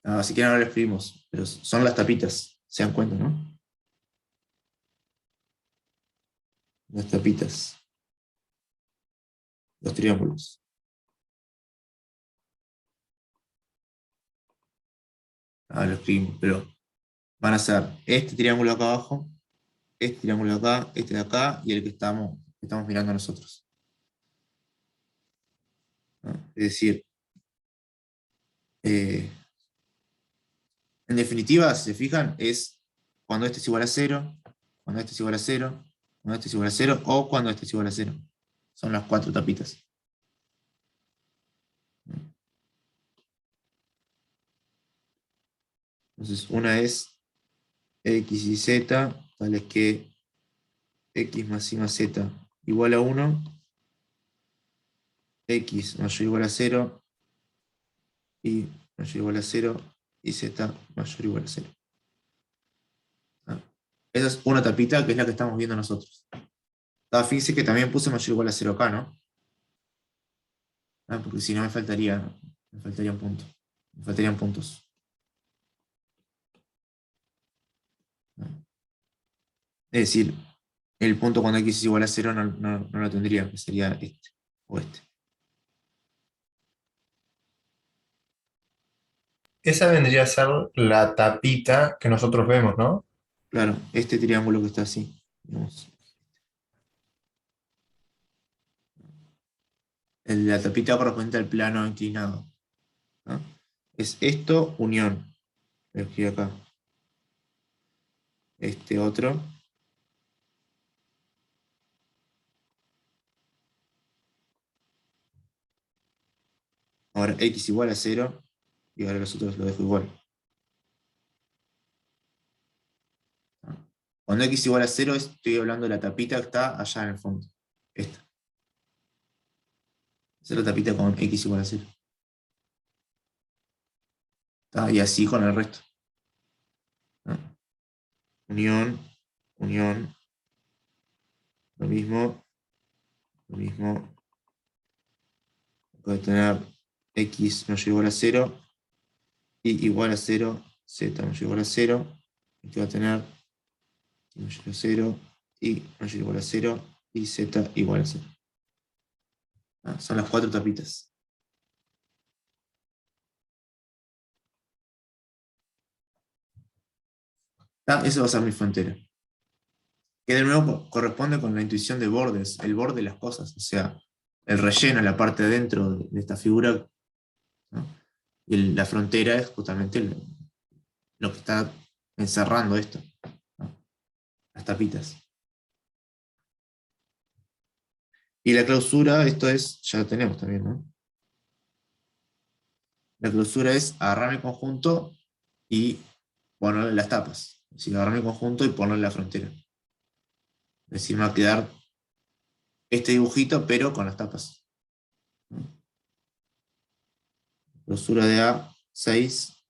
Así que ahora lo escribimos, pero son las tapitas, se dan cuenta, ¿no? Las tapitas, los triángulos. Lo escribimos, pero van a ser este triángulo acá abajo, este triángulo de acá, este de acá, y el que estamos mirando nosotros. ¿No? Es decir, en definitiva, si se fijan, es cuando este es igual a 0, cuando este es igual a 0, cuando este es igual a 0, o cuando este es igual a 0. Son las 4 tapitas. Entonces, una es x y z, tales que x más y más z igual a 1, x mayor o igual a 0, y mayor o igual a 0, y z mayor o igual a 0. ¿Ah? Esa es una tapita que es la que estamos viendo nosotros. Fíjense que también puse mayor o igual a 0 acá, ¿no? Porque si no me faltarían puntos. Me faltarían puntos. Es decir, el punto cuando x es igual a 0 no lo tendría, que sería este o este. Esa vendría a ser la tapita que nosotros vemos, ¿no? Claro, este triángulo que está así. Digamos. La tapita correspondiente al plano inclinado, ¿no? Es esto, unión. Lo escribo acá. Este otro. Ahora x igual a 0. Y ahora los otros lo dejo igual. ¿No? Cuando x igual a 0 estoy hablando de la tapita que está allá en el fondo. Esta. Esa es la tapita con x igual a 0. ¿Está? Y así con el resto. ¿No? Unión, unión. Lo mismo. Lo mismo. Puede tener x mayor o igual a 0. Y igual a 0. Z mayor o igual a 0. Y que va a tener y mayor a 0. Y mayor o igual a 0. Y z igual a 0. Son las 4 tapitas. Eso va a ser mi frontera. Que de nuevo corresponde con la intuición de bordes, el borde de las cosas, o sea, el relleno, la parte de dentro de esta figura, ¿no? Y la frontera es justamente lo que está encerrando esto, ¿no? Las tapitas. Y la clausura, esto es, ya lo tenemos también, ¿no? La clausura es agarrar el conjunto y ponerle las tapas. Es decir, agarrar el conjunto y ponerle la frontera. Es decir, me va a quedar este dibujito, pero con las tapas. Clausura de A6,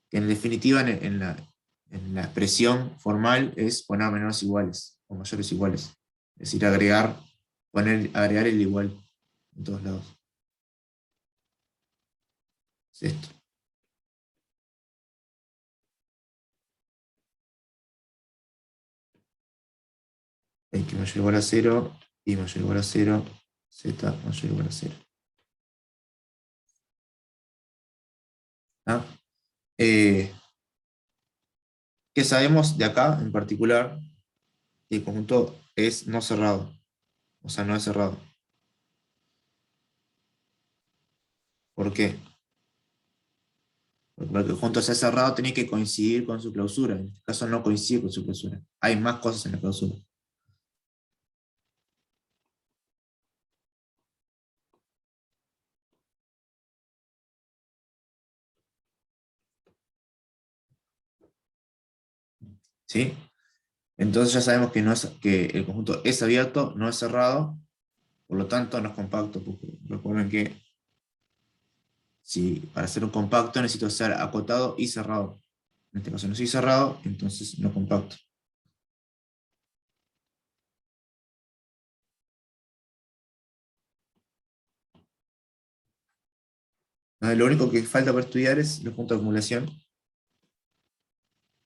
que en definitiva en la expresión formal es poner menores iguales o mayores iguales. Es decir, agregar el igual en todos lados. Es esto. X mayor o igual a 0, Y mayor o igual a 0, Z mayor o igual a 0. ¿Ah? ¿Qué sabemos de acá en particular? Que el conjunto es no cerrado. O sea, no es cerrado. ¿Por qué? Porque para que el conjunto sea cerrado tiene que coincidir con su clausura. En este caso no coincide con su clausura. Hay más cosas en la clausura. ¿Sí? Entonces ya sabemos que el conjunto es abierto, no es cerrado, por lo tanto no es compacto, porque recuerden que si para ser un compacto necesito ser acotado y cerrado. En este caso no soy cerrado, entonces no compacto. Lo único que falta para estudiar es los puntos de acumulación,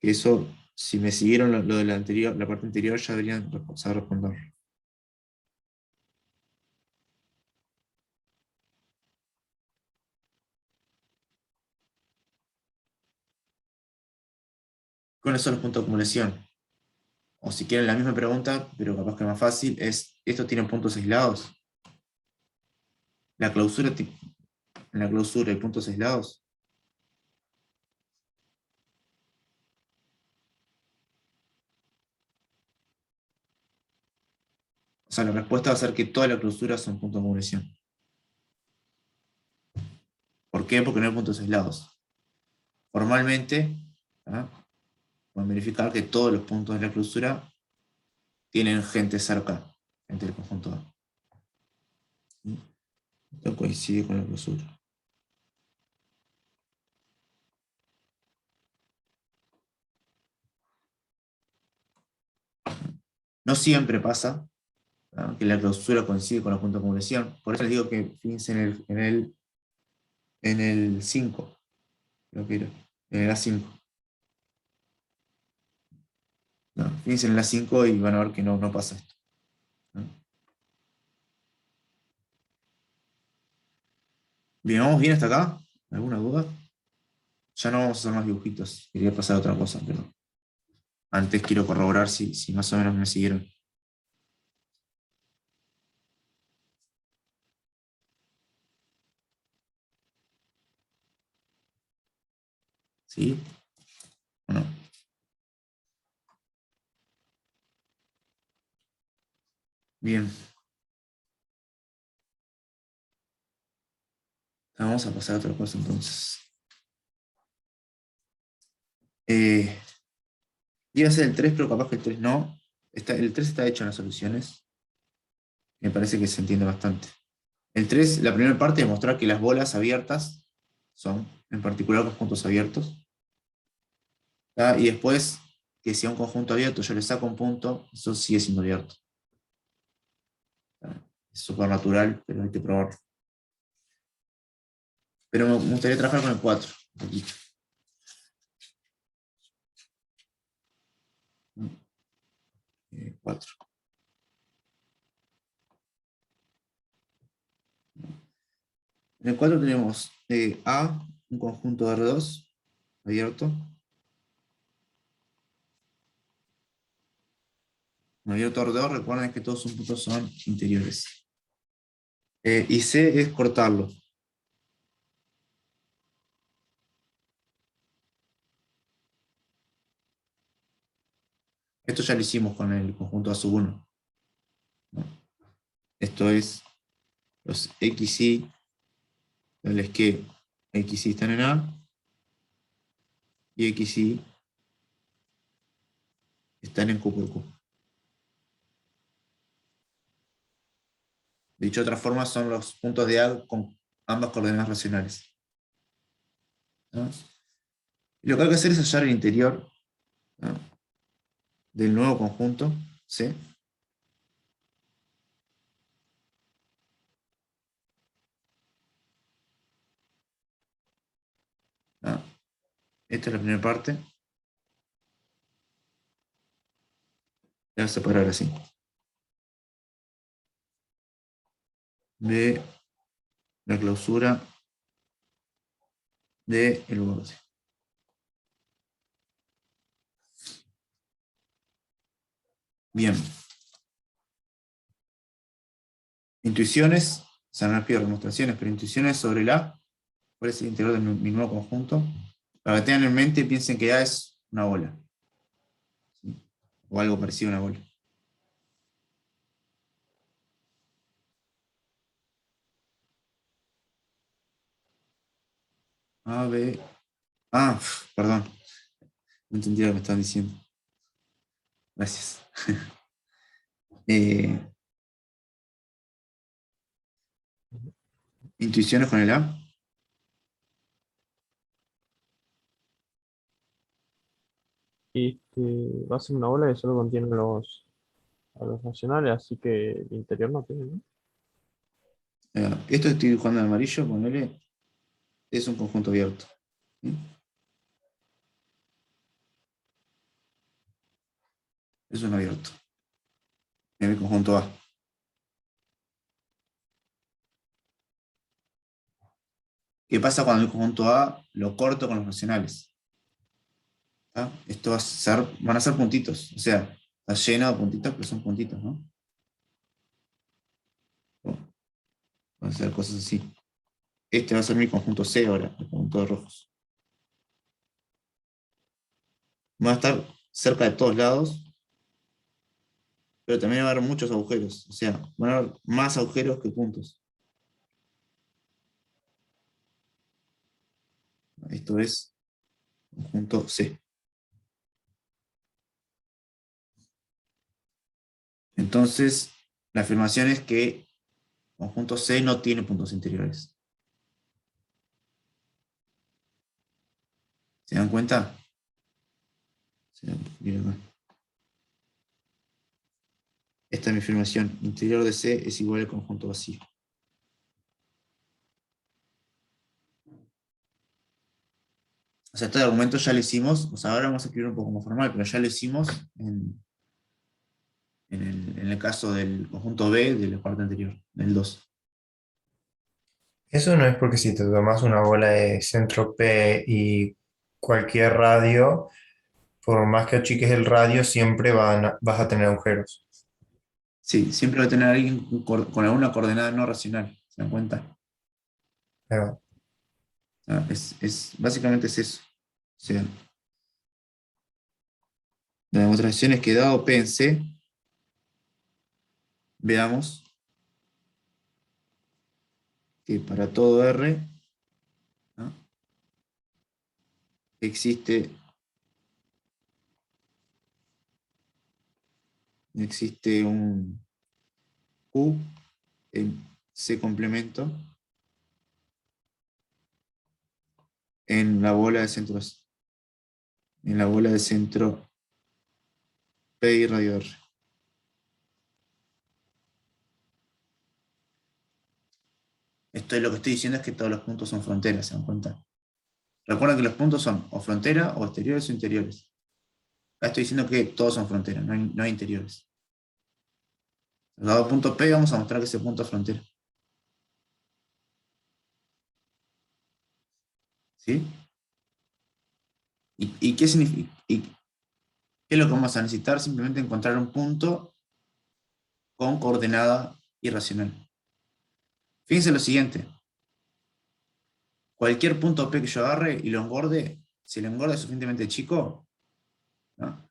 que eso, si me siguieron lo de la parte anterior, ya deberían saber responder. ¿Cuáles son los puntos de acumulación? o si quieren la misma pregunta, pero capaz que más fácil, es, ¿estos tienen puntos aislados? ¿La clausura, en la clausura hay puntos aislados? O sea, la respuesta va a ser que todas las clausuras son puntos de acumulación. ¿Por qué? Porque no hay puntos aislados. Formalmente, ¿ah? Pueden verificar que todos los puntos de la clausura tienen gente cerca, entre el conjunto A. ¿Sí? Esto coincide con la clausura. No siempre pasa, ¿no?, que la clausura coincide con los puntos de acumulación. Por eso les digo que fíjense en el 5, creo que era, en el A5. No, fíjense en el A5 y van a ver que no pasa esto, ¿no? Bien, ¿vamos bien hasta acá? ¿Alguna duda? Ya no vamos a hacer más dibujitos. Quería pasar a otra cosa, pero antes quiero corroborar si más o menos me siguieron. ¿Sí? ¿O no? Bien. Vamos a pasar a otra cosa entonces. Iba a ser el 3, pero capaz que el 3 no. El 3 está hecho en las soluciones. Me parece que se entiende bastante. El 3, la primera parte, demostrar que las bolas abiertas son, en particular, conjuntos abiertos. ¿Tá? Y después, que si a un conjunto abierto yo le saco un punto, eso sigue siendo abierto. ¿Tá? Es súper natural, pero hay que probarlo. Pero me gustaría trabajar con el 4. Un poquito. 4. En el 4 tenemos A, un conjunto de R2 abierto. Un abierto R2, recuerden que todos sus puntos son interiores. Y C es cortarlo. Esto ya lo hicimos con el conjunto A1. ¿No? Esto es los XY, es que XY están en A y XY están en Q por Q. Dicho de otra forma, son los puntos de A con ambas coordenadas racionales. ¿No? Y lo que hay que hacer es hallar el interior, ¿no?, del nuevo conjunto C. ¿No? Esta es la primera parte. Voy a separar así. De la clausura del borde. Bien. Intuiciones, o sea, no les pido demostraciones, pero intuiciones sobre el A. ¿Cuál es el interior de mi nuevo conjunto? Para que tengan en mente y piensen que A es una bola. ¿Sí? O algo parecido a una bola. A, B. Ah, perdón. No entendí lo que me estaban diciendo. Gracias. Intuiciones con el A. Y va a ser una bola que solo contiene a los nacionales, así que el interior no tiene, ¿no? Esto que estoy dibujando en amarillo, ponele, es un conjunto abierto. ¿Sí? Es un abierto. En el conjunto A. ¿Qué pasa cuando el conjunto A lo corto con los nacionales? ¿Ah? Esto van a ser puntitos. O sea, Está lleno de puntitos, pero son puntitos, ¿no? Van a ser cosas así. Este va a ser mi conjunto C ahora, el conjunto de rojos. Va a estar cerca de todos lados, pero también va a haber muchos agujeros. O sea, van a haber más agujeros que puntos. Esto es conjunto C. Entonces, la afirmación es que conjunto C no tiene puntos interiores. ¿Se dan cuenta? Miren acá. Esta es mi afirmación. Interior de C es igual al conjunto vacío. O sea, este argumento ya lo hicimos. O sea, ahora vamos a escribir un poco más formal, pero ya lo hicimos en el caso del conjunto B de la parte anterior, del 2. Eso no es porque si te tomas una bola de centro P y cualquier radio, por más que achiques el radio, siempre vas a tener agujeros. Sí, siempre va a tener alguien con alguna coordenada no racional. ¿Se dan cuenta? Ahí va. Básicamente es eso. O sea, la demostración es que dado P en C, veamos que para todo R, ¿no?, existe un Q en C complemento en la bola de centro, en la bola de centro P y radio R. Esto es lo que estoy diciendo, es que todos los puntos son fronteras, ¿se dan cuenta? Recuerden que los puntos son o frontera, o exteriores o interiores. Acá estoy diciendo que todos son fronteras, no hay interiores. Dado punto P, vamos a mostrar que ese punto es frontera. ¿Sí? ¿Y qué significa? ¿Y qué es lo que vamos a necesitar? Simplemente encontrar un punto con coordenada irracional. Fíjense lo siguiente. Cualquier punto P que yo agarre y lo engorde, si lo engorde es suficientemente chico, ¿no?,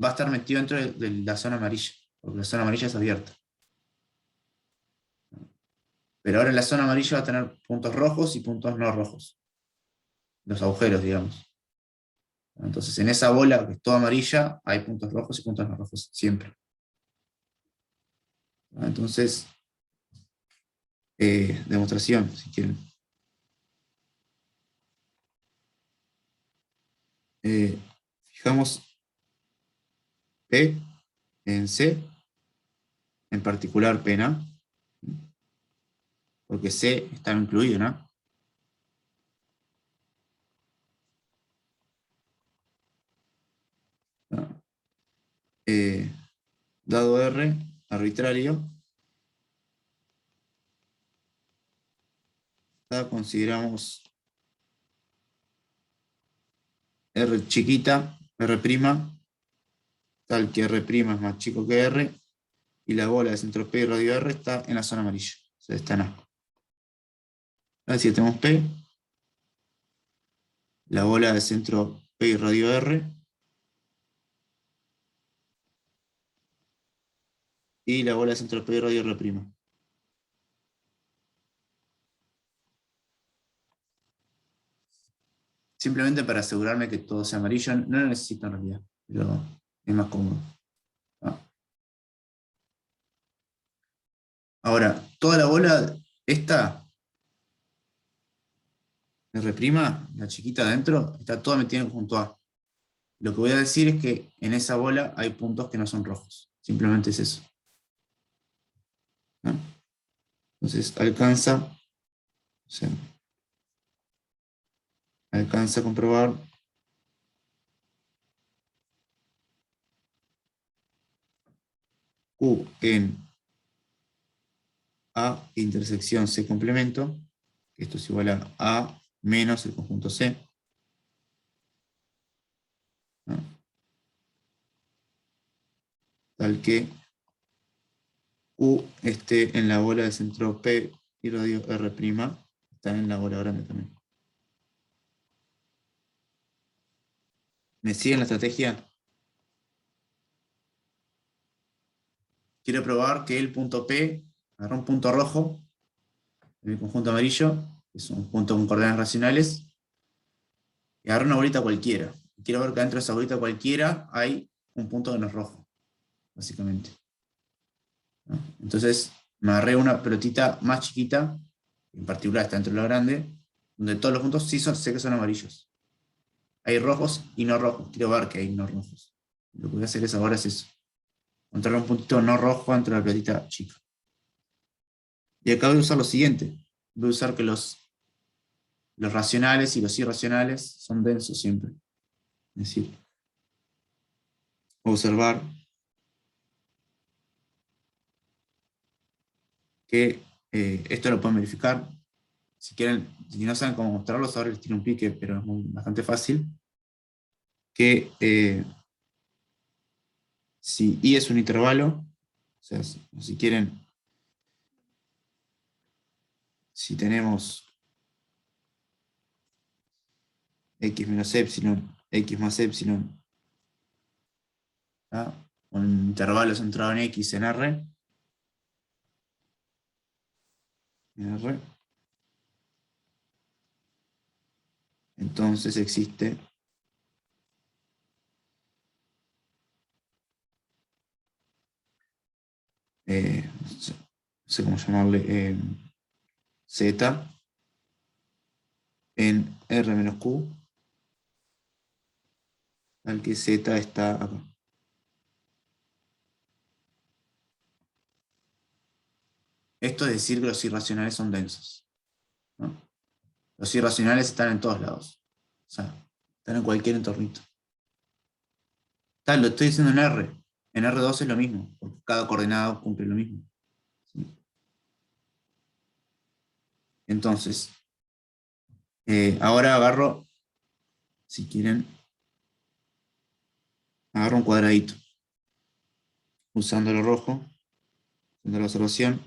va a estar metido dentro de la zona amarilla, porque la zona amarilla es abierta. Pero ahora en la zona amarilla va a tener puntos rojos y puntos no rojos. Los agujeros, digamos. Entonces, en esa bola que es toda amarilla, hay puntos rojos y puntos no rojos, siempre. Entonces, demostración, si quieren. Fijamos P en C, en particular P en A, porque C está incluido, ¿no? Dado R arbitrario, consideramos R chiquita, R', tal que R' es más chico que R, y la bola de centro P y radio R está en la zona amarilla, o sea, está en A. Ahora si tenemos P, la bola de centro P y radio R, y la bola de centro P y radio R'. Simplemente para asegurarme que todo sea amarillo, no lo necesito en realidad, pero es más cómodo. Ahora, toda la bola, esta R', la chiquita adentro, está toda metida en conjunto A. Lo que voy a decir es que en esa bola hay puntos que no son rojos. Simplemente es eso. ¿No? Entonces alcanza a comprobar Q en A intersección C complemento, que esto es igual a A menos el conjunto C, ¿no?, tal que Q esté en la bola de centro P y radio R', está en la bola grande también. ¿Me siguen la estrategia? Quiero probar que el punto P agarra un punto rojo en el conjunto amarillo, que es un punto con coordenadas racionales, y agarra una bolita cualquiera. Quiero ver que dentro de esa bolita cualquiera hay un punto que no es rojo, básicamente. ¿No? Entonces me agarré una pelotita más chiquita, en particular está dentro de la grande, donde todos los puntos sí sé que son amarillos. Hay rojos y no rojos. Quiero ver que hay no rojos. Lo que voy a hacer ahora es eso. Encontrar un puntito no rojo dentro de la pelotita chica. Y acá voy a usar lo siguiente. Voy a usar que los racionales y los irracionales son densos siempre. Es decir, observar que esto lo pueden verificar. Si quieren, si no saben cómo mostrarlos, ahora les tiro un pique, pero es bastante fácil. Que si I es un intervalo, o sea, si quieren, si tenemos x menos epsilon, x más epsilon, ¿tá? Un intervalo centrado en x en R, entonces existe no sé cómo llamarle, z en R menos Q, al que z está acá. Esto es decir que los irracionales son densos, ¿no? Los irracionales están en todos lados. O sea, están en cualquier entornito. Tal, lo estoy diciendo en R. En R2 es lo mismo, porque cada coordenada cumple lo mismo. ¿Sí? Entonces, ahora agarro, si quieren, agarro un cuadradito. Usando lo rojo, usando la observación.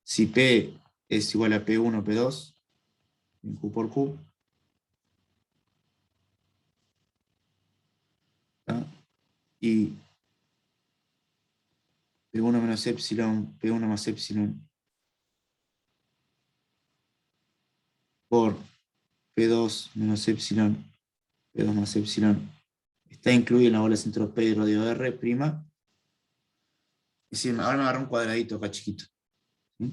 Si P es igual a P1 o P2, en Q por Q, ¿tá? Y P1 menos epsilon, P1 más epsilon, por P2 menos epsilon, P2 más epsilon, está incluido en la bola centro P y radio R'. Es decir, ahora me agarro un cuadradito acá chiquito. ¿Sí?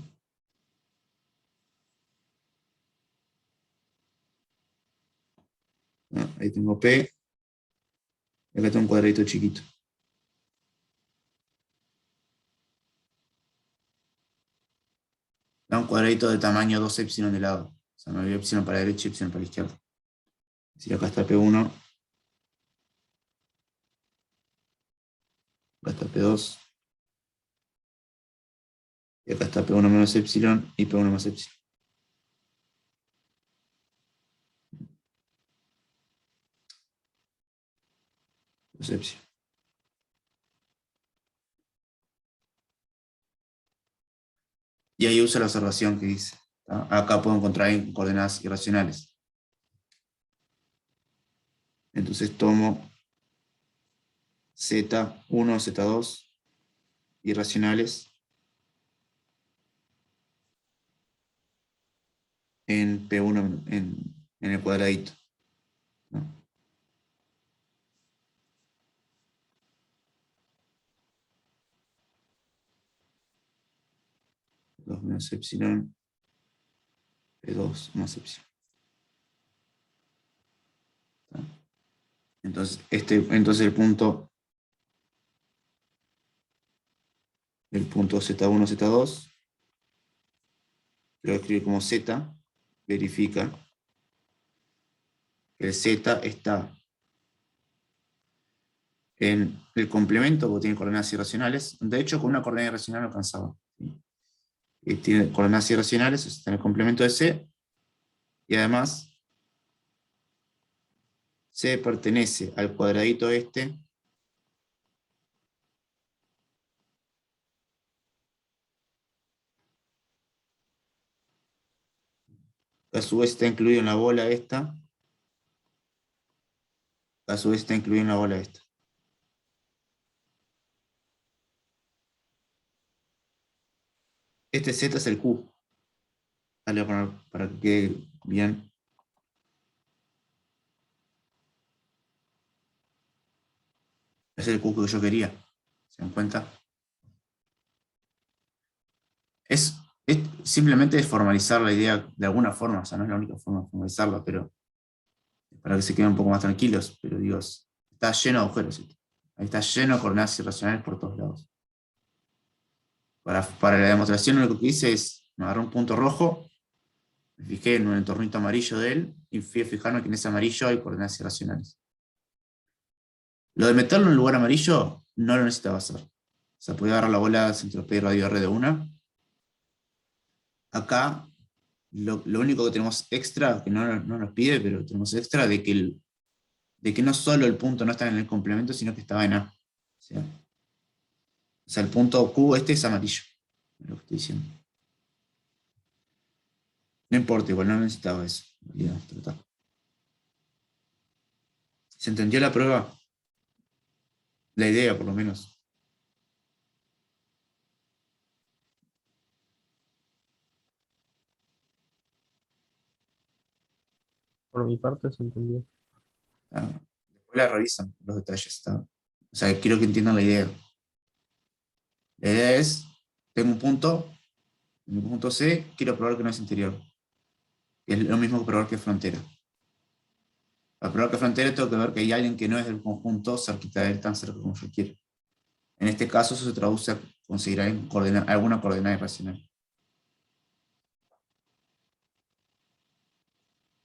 Ahí tengo P, y acá tengo un cuadradito chiquito. Da un cuadradito de tamaño 2 epsilon de lado. O sea, me voy epsilon para la derecha y epsilon para la izquierda. Es decir, acá está P1, acá está P2, y acá está P1 menos epsilon y P1 más epsilon. Los epsilon. Y ahí uso la observación que dice. ¿Tá? Acá puedo encontrar coordenadas irracionales. Entonces tomo Z1, Z2, irracionales, en P1 en el cuadradito, ¿no? Dos menos epsilon, P2 más epsilon. ¿Tá? Entonces el punto Z1, Z2, lo escribo como Z, verifica que el Z está en el complemento, porque tiene coordenadas irracionales. De hecho, con una coordenada irracional alcanzaba. ¿Sí? Tiene coordenadas irracionales, está en el complemento de C, y además C pertenece al cuadradito este, que a su vez está incluido en la bola esta, que a su vez está incluido en la bola esta. Este Z es el Q. Dale a poner para que quede bien. Es el Q que yo quería. ¿Se dan cuenta? Es simplemente formalizar la idea de alguna forma. O sea, no es la única forma de formalizarla, pero para que se queden un poco más tranquilos. Pero digo, está lleno de agujeros. Ahí está lleno de coordenadas irracionales por todos lados. Para la demostración lo que hice es, me agarré un punto rojo, me fijé en un entornito amarillo de él, y fui a fijarme que en ese amarillo hay coordenadas irracionales. Lo de meterlo en un lugar amarillo no lo necesitaba hacer. O sea, podía agarrar la bola centro P y radio R de una. Acá, lo único que tenemos extra, que no nos pide, pero tenemos extra, de que no solo el punto no está en el complemento, sino que estaba en A. O sea, el punto Q este es amarillo, es lo que estoy diciendo. No importa, igual no necesitaba eso. ¿Se entendió la prueba? La idea, por lo menos. Por mi parte se entendió. Después la revisan los detalles. O sea, quiero que entiendan la idea. La idea es, tengo un punto, en mi punto C, quiero probar que no es interior. Es lo mismo que probar que es frontera. Para probar que es frontera tengo que ver que hay alguien que no es del conjunto cerquita de él, tan cerca como yo quiero. En este caso eso se traduce a conseguir alguna coordenada irracional.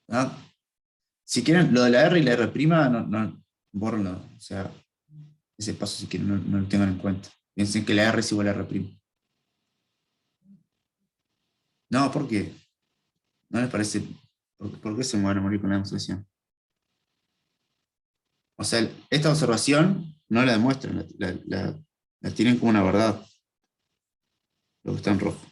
¿Ah? Si quieren, lo de la R y la R', bórrenlo. O sea, ese paso si quieren no lo tengan en cuenta. Piensen que la R es igual a R'. No, ¿por qué? ¿No les parece? ¿Por qué se van a morir con la demostración? O sea, esta observación no la demuestran, la tienen como una verdad. Lo que está en rojo.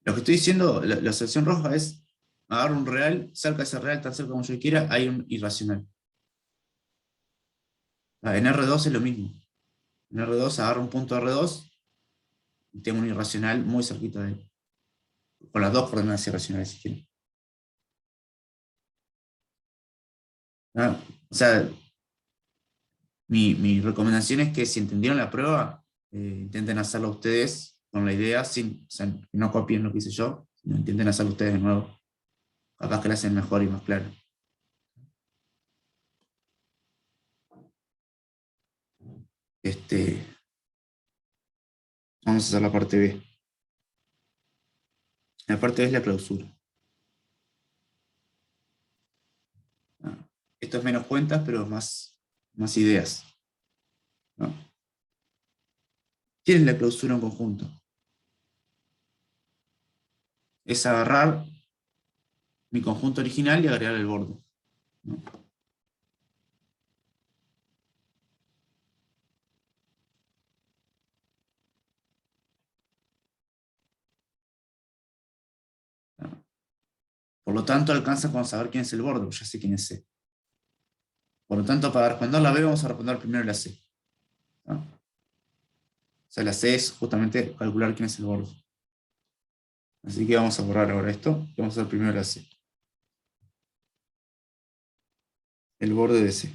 Lo que estoy diciendo, la observación roja es agarro un real, cerca de ese real, tan cerca como yo quiera, hay un irracional. En R2 es lo mismo. En R2 agarro un punto R2 y tengo un irracional muy cerquita de él. Con las dos coordenadas irracionales, si quieren. O sea, mi recomendación es que si entendieron la prueba, intenten hacerlo ustedes con la idea, o sea, no copien lo que hice yo, sino intenten hacerlo ustedes de nuevo. Capaz que lo hacen mejor y más claro. Vamos a hacer la parte B. La parte B es la clausura. Esto es menos cuentas, pero más ideas. ¿No? ¿Qué es la clausura en conjunto? Es agarrar mi conjunto original y agregar el borde. ¿No? Por lo tanto, alcanza con saber quién es el borde, porque ya sé quién es C. Por lo tanto, para responder la B vamos a responder primero la C. ¿No? O sea, la C es justamente calcular quién es el borde. Así que vamos a borrar ahora esto y vamos a hacer primero la C. El borde de C.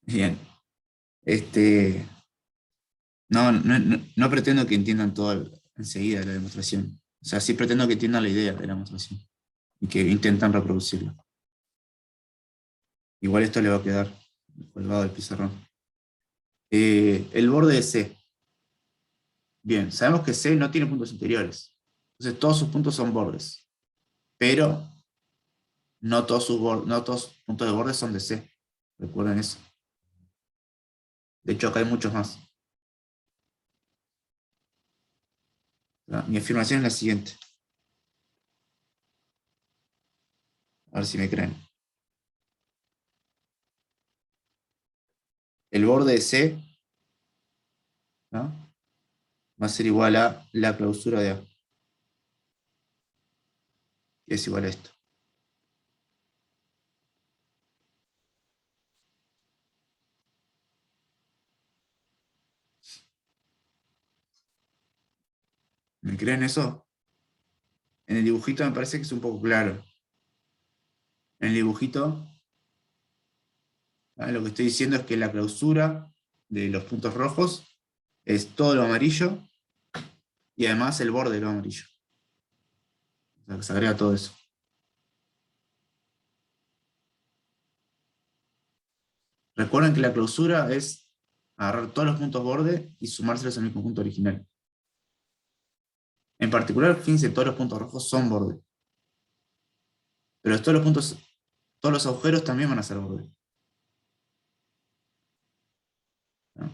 Bien. No pretendo que entiendan todo enseguida la demostración. O sea, sí pretendo que entiendan la idea de la demostración y que intentan reproducirla. Igual esto le va a quedar colgado del pizarrón. El borde de C. Bien, sabemos que C no tiene puntos interiores. Entonces todos sus puntos son bordes. Pero no todos sus puntos de borde son de C. Recuerden eso. De hecho, acá hay muchos más. Mi afirmación es la siguiente. A ver si me creen. El borde de C, ¿no?, va a ser igual a la clausura de A, que es igual a esto. ¿Me creen eso? En el dibujito me parece que es un poco claro. En el dibujito, lo que estoy diciendo es que la clausura de los puntos rojos es todo lo amarillo y además el borde de lo amarillo. O sea, que se agrega todo eso. Recuerden que la clausura es agarrar todos los puntos borde y sumárselos a mi conjunto original. En particular, fíjense, todos los puntos rojos son borde. Pero todos los agujeros también van a ser borde, ¿no?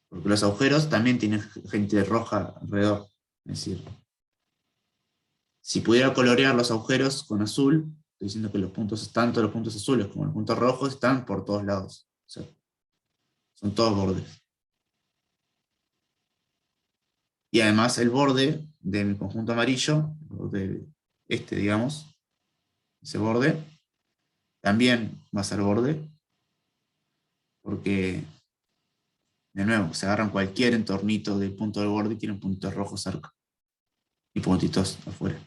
Porque los agujeros también tienen gente roja alrededor. Es decir, si pudiera colorear los agujeros con azul, estoy diciendo que tanto los puntos azules como los puntos rojos están por todos lados. O sea, son todos bordes. Y además el borde de mi conjunto amarillo, el borde este, digamos, ese borde, también va a ser borde, porque, de nuevo, se agarran cualquier entornito del punto del borde y tienen puntitos rojos cerca. Y puntitos afuera.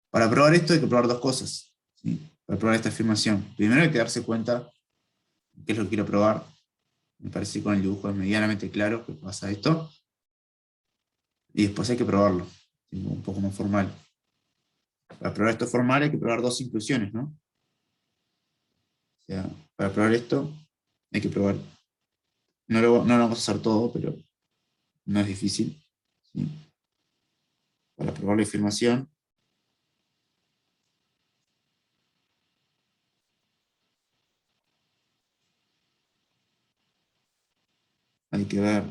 Para probar esto hay que probar dos cosas, ¿sí? Para probar esta afirmación. Primero hay que darse cuenta de qué es lo que quiero probar. Me parece que con el dibujo es medianamente claro que pasa esto. Y después hay que probarlo, un poco más formal. Para probar esto formal hay que probar dos inclusiones, ¿no? O sea, para probar esto hay que probar. No lo vamos a hacer todo, pero no es difícil, ¿sí? Para probar la afirmación hay que ver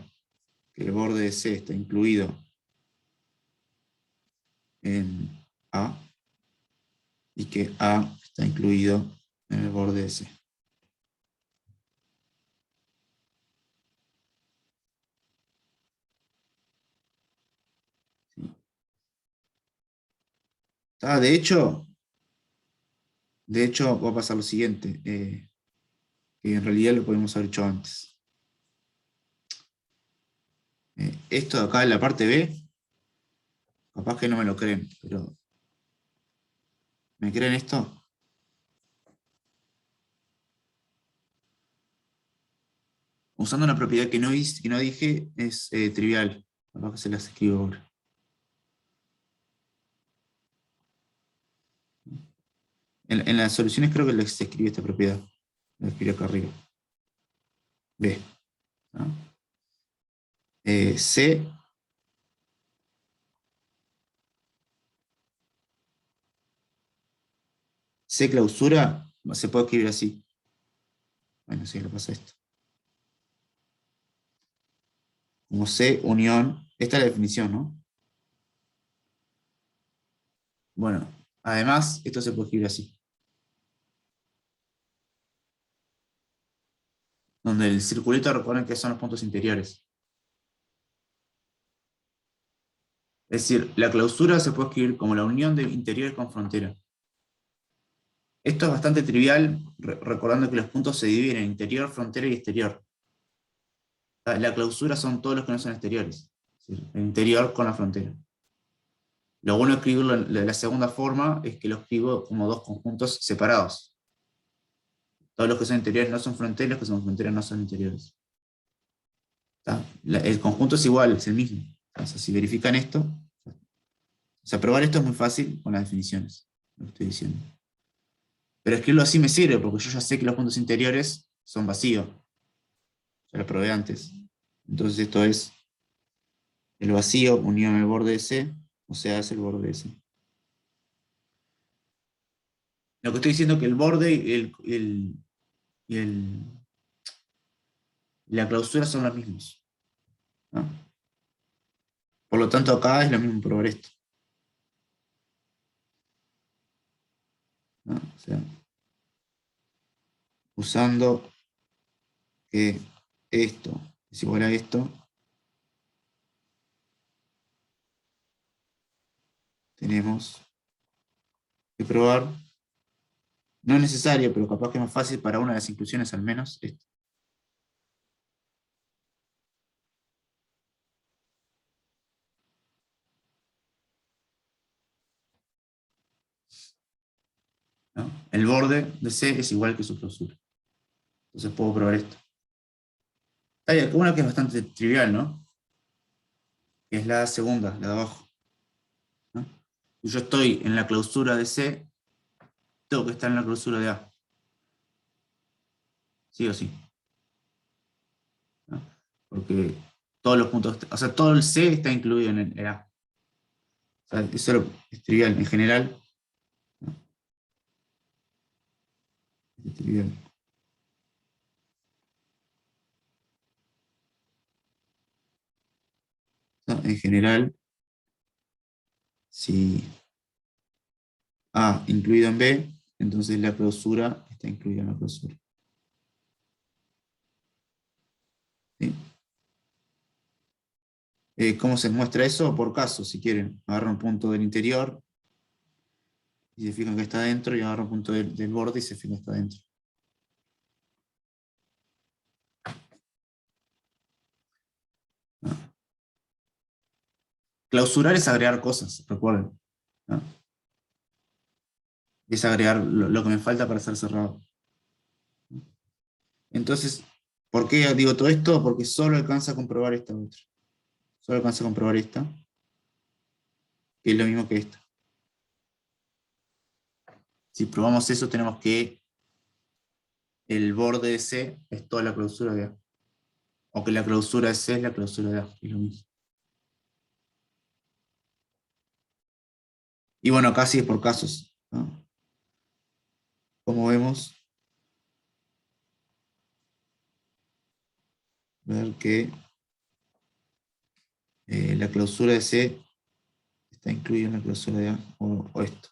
que el borde de C está incluido en A y que A está incluido en el borde de C. ¿Sí? De hecho, va a pasar lo siguiente, que en realidad lo podemos haber hecho antes. Esto de acá en la parte B, capaz que no me lo creen, pero ¿me creen esto? Usando una propiedad que no dije, es trivial. Capaz que se las escribo ahora. En las soluciones creo que se escribe esta propiedad. La escribí acá arriba. B, ¿no? C clausura se puede escribir así. Bueno, sí, lo pasa esto. Como C unión, esta es la definición, ¿no? Bueno, además, esto se puede escribir así. Donde el circulito, recuerden que son los puntos interiores. Es decir, la clausura se puede escribir como la unión de interiores con frontera. Esto es bastante trivial, recordando que los puntos se dividen en interior, frontera y exterior. La clausura son todos los que no son exteriores. Es decir, el interior con la frontera. Lo bueno de escribirlo de la segunda forma es que lo escribo como dos conjuntos separados. Todos los que son interiores no son fronteras, los que son fronteras no son interiores. El conjunto es igual, es el mismo. O sea, si verifican esto, o sea, probar esto es muy fácil con las definiciones, lo que estoy diciendo. Pero escribirlo así me sirve, porque yo ya sé que los puntos interiores son vacíos. Ya lo probé antes. Entonces esto es el vacío unido en el borde de C, o sea, es el borde de C. Lo que estoy diciendo es que el borde y el y la clausura son los mismos, ¿no? Por lo tanto, acá es lo mismo probar esto, ¿no? O sea, usando que esto es igual a esto, tenemos que probar, no es necesario, pero capaz que es más fácil para una de las inclusiones al menos, esto. ¿No? El borde de C es igual que su clausura. Entonces puedo probar esto. Hay una que es bastante trivial, ¿no? Que es la segunda, la de abajo, ¿no? Si yo estoy en la clausura de C, tengo que estar en la clausura de A. Sí o sí, ¿no? Porque todos los puntos, o sea, todo el C está incluido en el A. O sea, eso es trivial. En general, ¿no? Es trivial. O sea, en general, si A incluido en B, entonces la clausura está incluida en la clausura. ¿Sí? ¿Cómo se muestra eso? Por caso, si quieren. Agarran un punto del interior y se fijan que está dentro, y agarran un punto del borde y se fijan que está dentro. ¿No? Clausurar es agregar cosas, recuerden, ¿no? Es agregar lo que me falta para ser cerrado. Entonces, ¿por qué digo todo esto? Porque solo alcanza a comprobar esta otra. Solo alcanza a comprobar esta, que es lo mismo que esta. Si probamos eso, tenemos que el borde de C es toda la clausura de A. O que la clausura de C es la clausura de A. Es lo mismo. Y bueno, casi es por casos, ¿no? Como vemos, ver que la clausura de C está incluida en la clausura de A, o esto.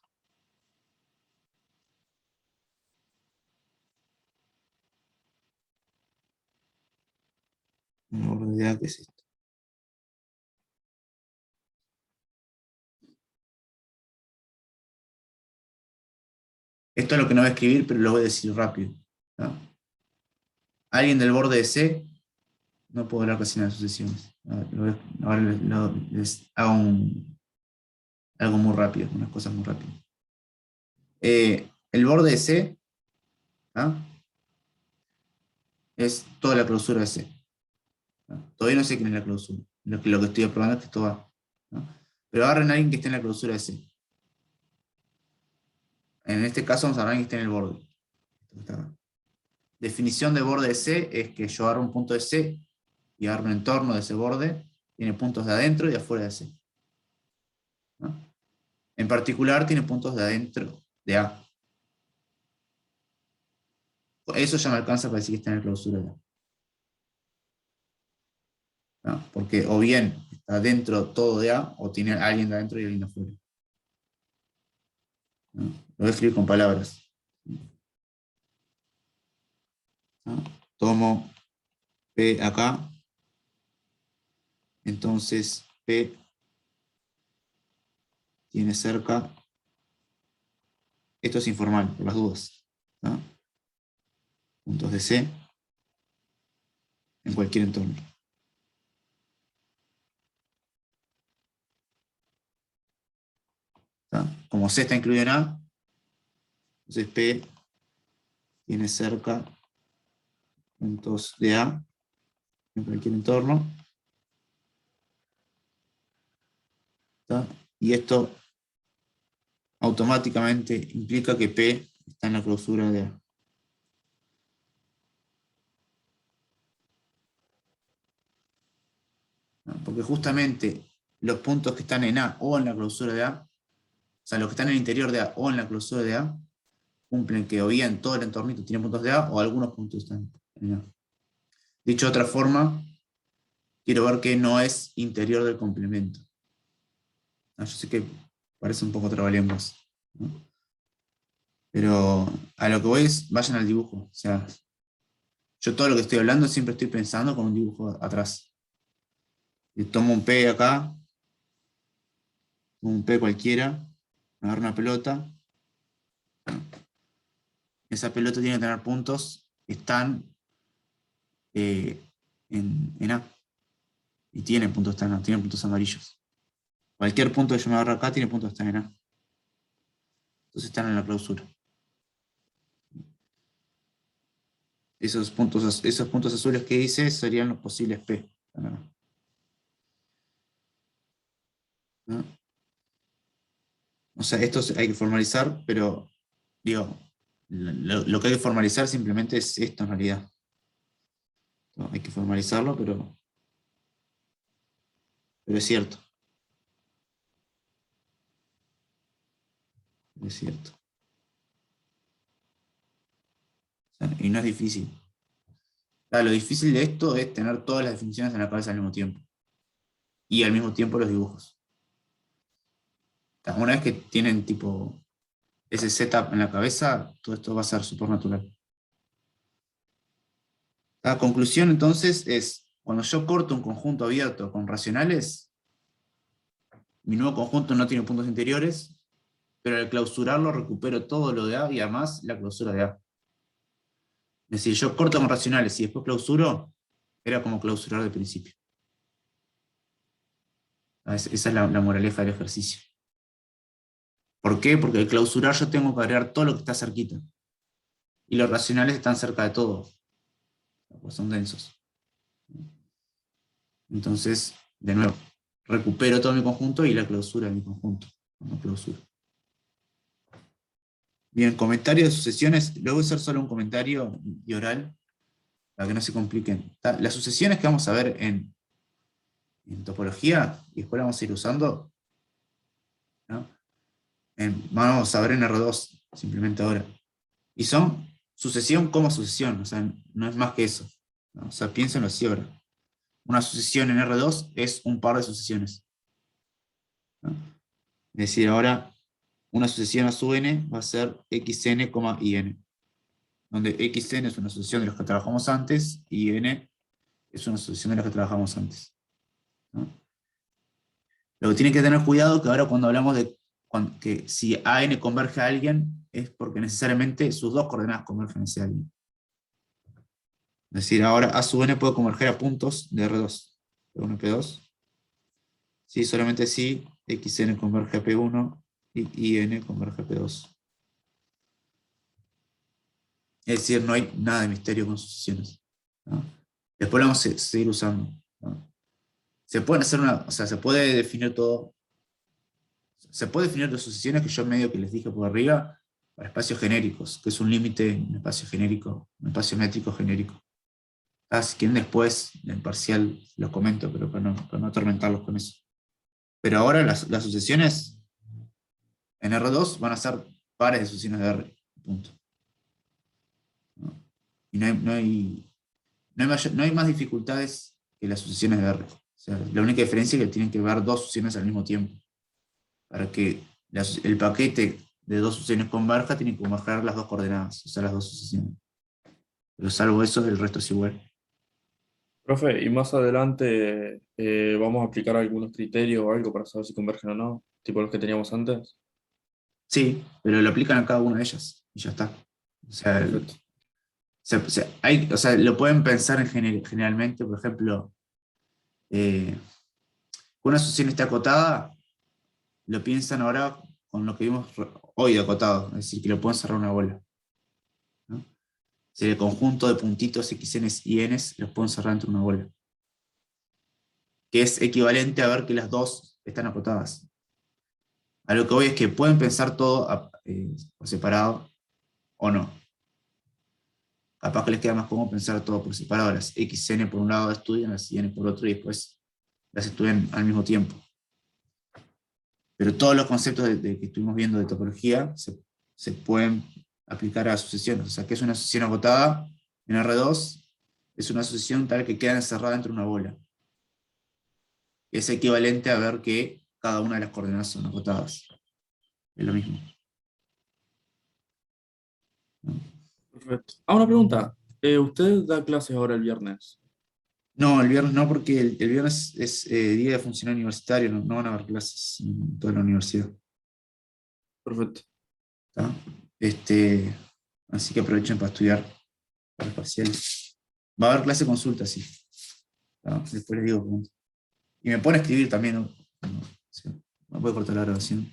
Una borde de A que es esto. Esto es lo que no voy a escribir, pero lo voy a decir rápido, ¿no? Alguien del borde de C, no puedo hablar casi nada de sucesiones. Ahora les hago algo muy rápido, unas cosas muy rápidas. El borde de C, ¿no? Es toda la clausura de C, ¿no? Todavía no sé quién es la clausura. Lo que estoy probando es que esto va, ¿no? Pero agarren a alguien que esté en la clausura de C. En este caso vamos a agarrar a alguien que esté en el borde. Definición de borde de C es que yo agarro un punto de C y agarro un entorno de ese borde, tiene puntos de adentro y de afuera de C, ¿no? En particular tiene puntos de adentro de A. Eso ya me alcanza para decir que está en la clausura de A, ¿no? Porque o bien está dentro todo de A, o tiene alguien de adentro y alguien de afuera, ¿no? Lo voy a escribir con palabras, ¿no? Tomo P acá, entonces P tiene cerca, esto es informal, por las dudas, ¿no? Puntos de C en cualquier entorno. ¿Está? Como C está incluido en A, entonces P tiene cerca puntos de A en cualquier entorno. ¿Está? Y esto automáticamente implica que P está en la clausura de A. ¿No? Porque justamente los puntos que están en A o en la clausura de A, o sea, los que están en el interior de A o en la clausura de A, cumplen que o bien todo el entornito tiene puntos de A o algunos puntos están en A. Dicho de otra forma, quiero ver qué no es interior del complemento. Yo sé que parece un poco trabalenguas, ¿no? Pero a lo que voy es, vayan al dibujo. O sea, yo todo lo que estoy hablando siempre estoy pensando con un dibujo atrás. Y tomo un P acá, un P cualquiera, me agarro una pelota. Esa pelota tiene que tener puntos que están en A. Y tiene puntos que están en A, tiene puntos amarillos. Cualquier punto que yo me agarro acá tiene puntos que están en A. Entonces están en la clausura. Esos puntos azules que hice serían los posibles P. ¿No? O sea, esto hay que formalizar, pero digo, lo que hay que formalizar simplemente es esto en realidad. No, hay que formalizarlo, pero es cierto. Es cierto. O sea, y no es difícil. Lo difícil de esto es tener todas las definiciones en la cabeza al mismo tiempo. Y al mismo tiempo los dibujos. Una vez que tienen tipo ese setup en la cabeza, todo esto va a ser súper natural. La conclusión entonces es, cuando yo corto un conjunto abierto con racionales, mi nuevo conjunto no tiene puntos interiores, pero al clausurarlo recupero todo lo de A y además la clausura de A. Es decir, yo corto con racionales y después clausuro, era como clausurar de principio. Esa es la moraleja del ejercicio. ¿Por qué? Porque al clausurar yo tengo que agregar todo lo que está cerquita. Y los racionales están cerca de todo. Pues son densos. Entonces, de nuevo, recupero todo mi conjunto y la clausura de mi conjunto. No clausuro. Bien, comentario de sucesiones. Luego voy a hacer solo un comentario y oral, para que no se compliquen. Las sucesiones que vamos a ver en topología, y después la vamos a ir usando, ¿no? Vamos a ver en R2, simplemente ahora. Y son sucesión como sucesión, o sea, no es más que eso, ¿no? O sea, piénsenlo así ahora. Una sucesión en R2 es un par de sucesiones, ¿no? Es decir, ahora una sucesión a sub n va a ser xn, in, donde xn es una sucesión de los que trabajamos antes y n es una sucesión de los que trabajamos antes, ¿no? Lo que tienen que tener cuidado que ahora cuando hablamos de que si AN converge a alguien es porque necesariamente sus dos coordenadas convergen a ese alguien. Es decir, ahora A sub n puede converger a puntos de R2, P1 y P2. Sí, solamente si xn converge a P1 y in converge a P2. Es decir, no hay nada de misterio con sucesiones, ¿no? Después lo vamos a seguir usando, ¿no? Se pueden hacer o sea, se puede definir todo. Se puede definir las sucesiones que yo medio que les dije por arriba para espacios genéricos, que es un límite en un espacio genérico, un espacio métrico genérico. Si quieren después, en parcial, los comento, pero para no atormentarlos con eso. Pero ahora las sucesiones en R2 van a ser pares de sucesiones de R. Punto. ¿No? Y no hay más dificultades que las sucesiones de R. O sea, la única diferencia es que tienen que ver dos sucesiones al mismo tiempo. Para que el paquete de dos sucesiones converja, tiene que converger las dos coordenadas, o sea, las dos sucesiones. Pero salvo eso, el resto es igual. Profe, y más adelante vamos a aplicar algunos criterios o algo para saber si convergen o no, tipo los que teníamos antes. Sí, pero lo aplican a cada una de ellas, y ya está. O sea, Perfecto. o sea, lo pueden pensar generalmente, por ejemplo, que una sucesión esté acotada, lo piensan ahora con lo que vimos hoy de acotado, es decir, que lo pueden cerrar una bola, ¿no? Si el conjunto de puntitos xn y n los pueden cerrar entre una bola, que es equivalente a ver que las dos están acotadas. A lo que voy es que pueden pensar todo por separado o no. Capaz que les queda más cómodo pensar todo por separado. Las xn por un lado estudian, las yn por otro, y después las estudian al mismo tiempo. Pero todos los conceptos que estuvimos viendo de topología se pueden aplicar a sucesiones. O sea, que es una sucesión acotada en R2, es una asociación tal que queda encerrada dentro de una bola. Es equivalente a ver que cada una de las coordenadas son acotadas. Es lo mismo. Perfecto. Ah, una pregunta. ¿Usted da clases ahora el viernes? No, el viernes no, porque el viernes es día de funcionario universitario, no van a haber clases en toda la universidad. Perfecto. ¿Tá? Así que aprovechen para estudiar para los parciales. Va a haber clase consulta, sí. ¿Tá? Después les digo cómo. Y me pone a escribir también, ¿no? Sí, me puede cortar la grabación.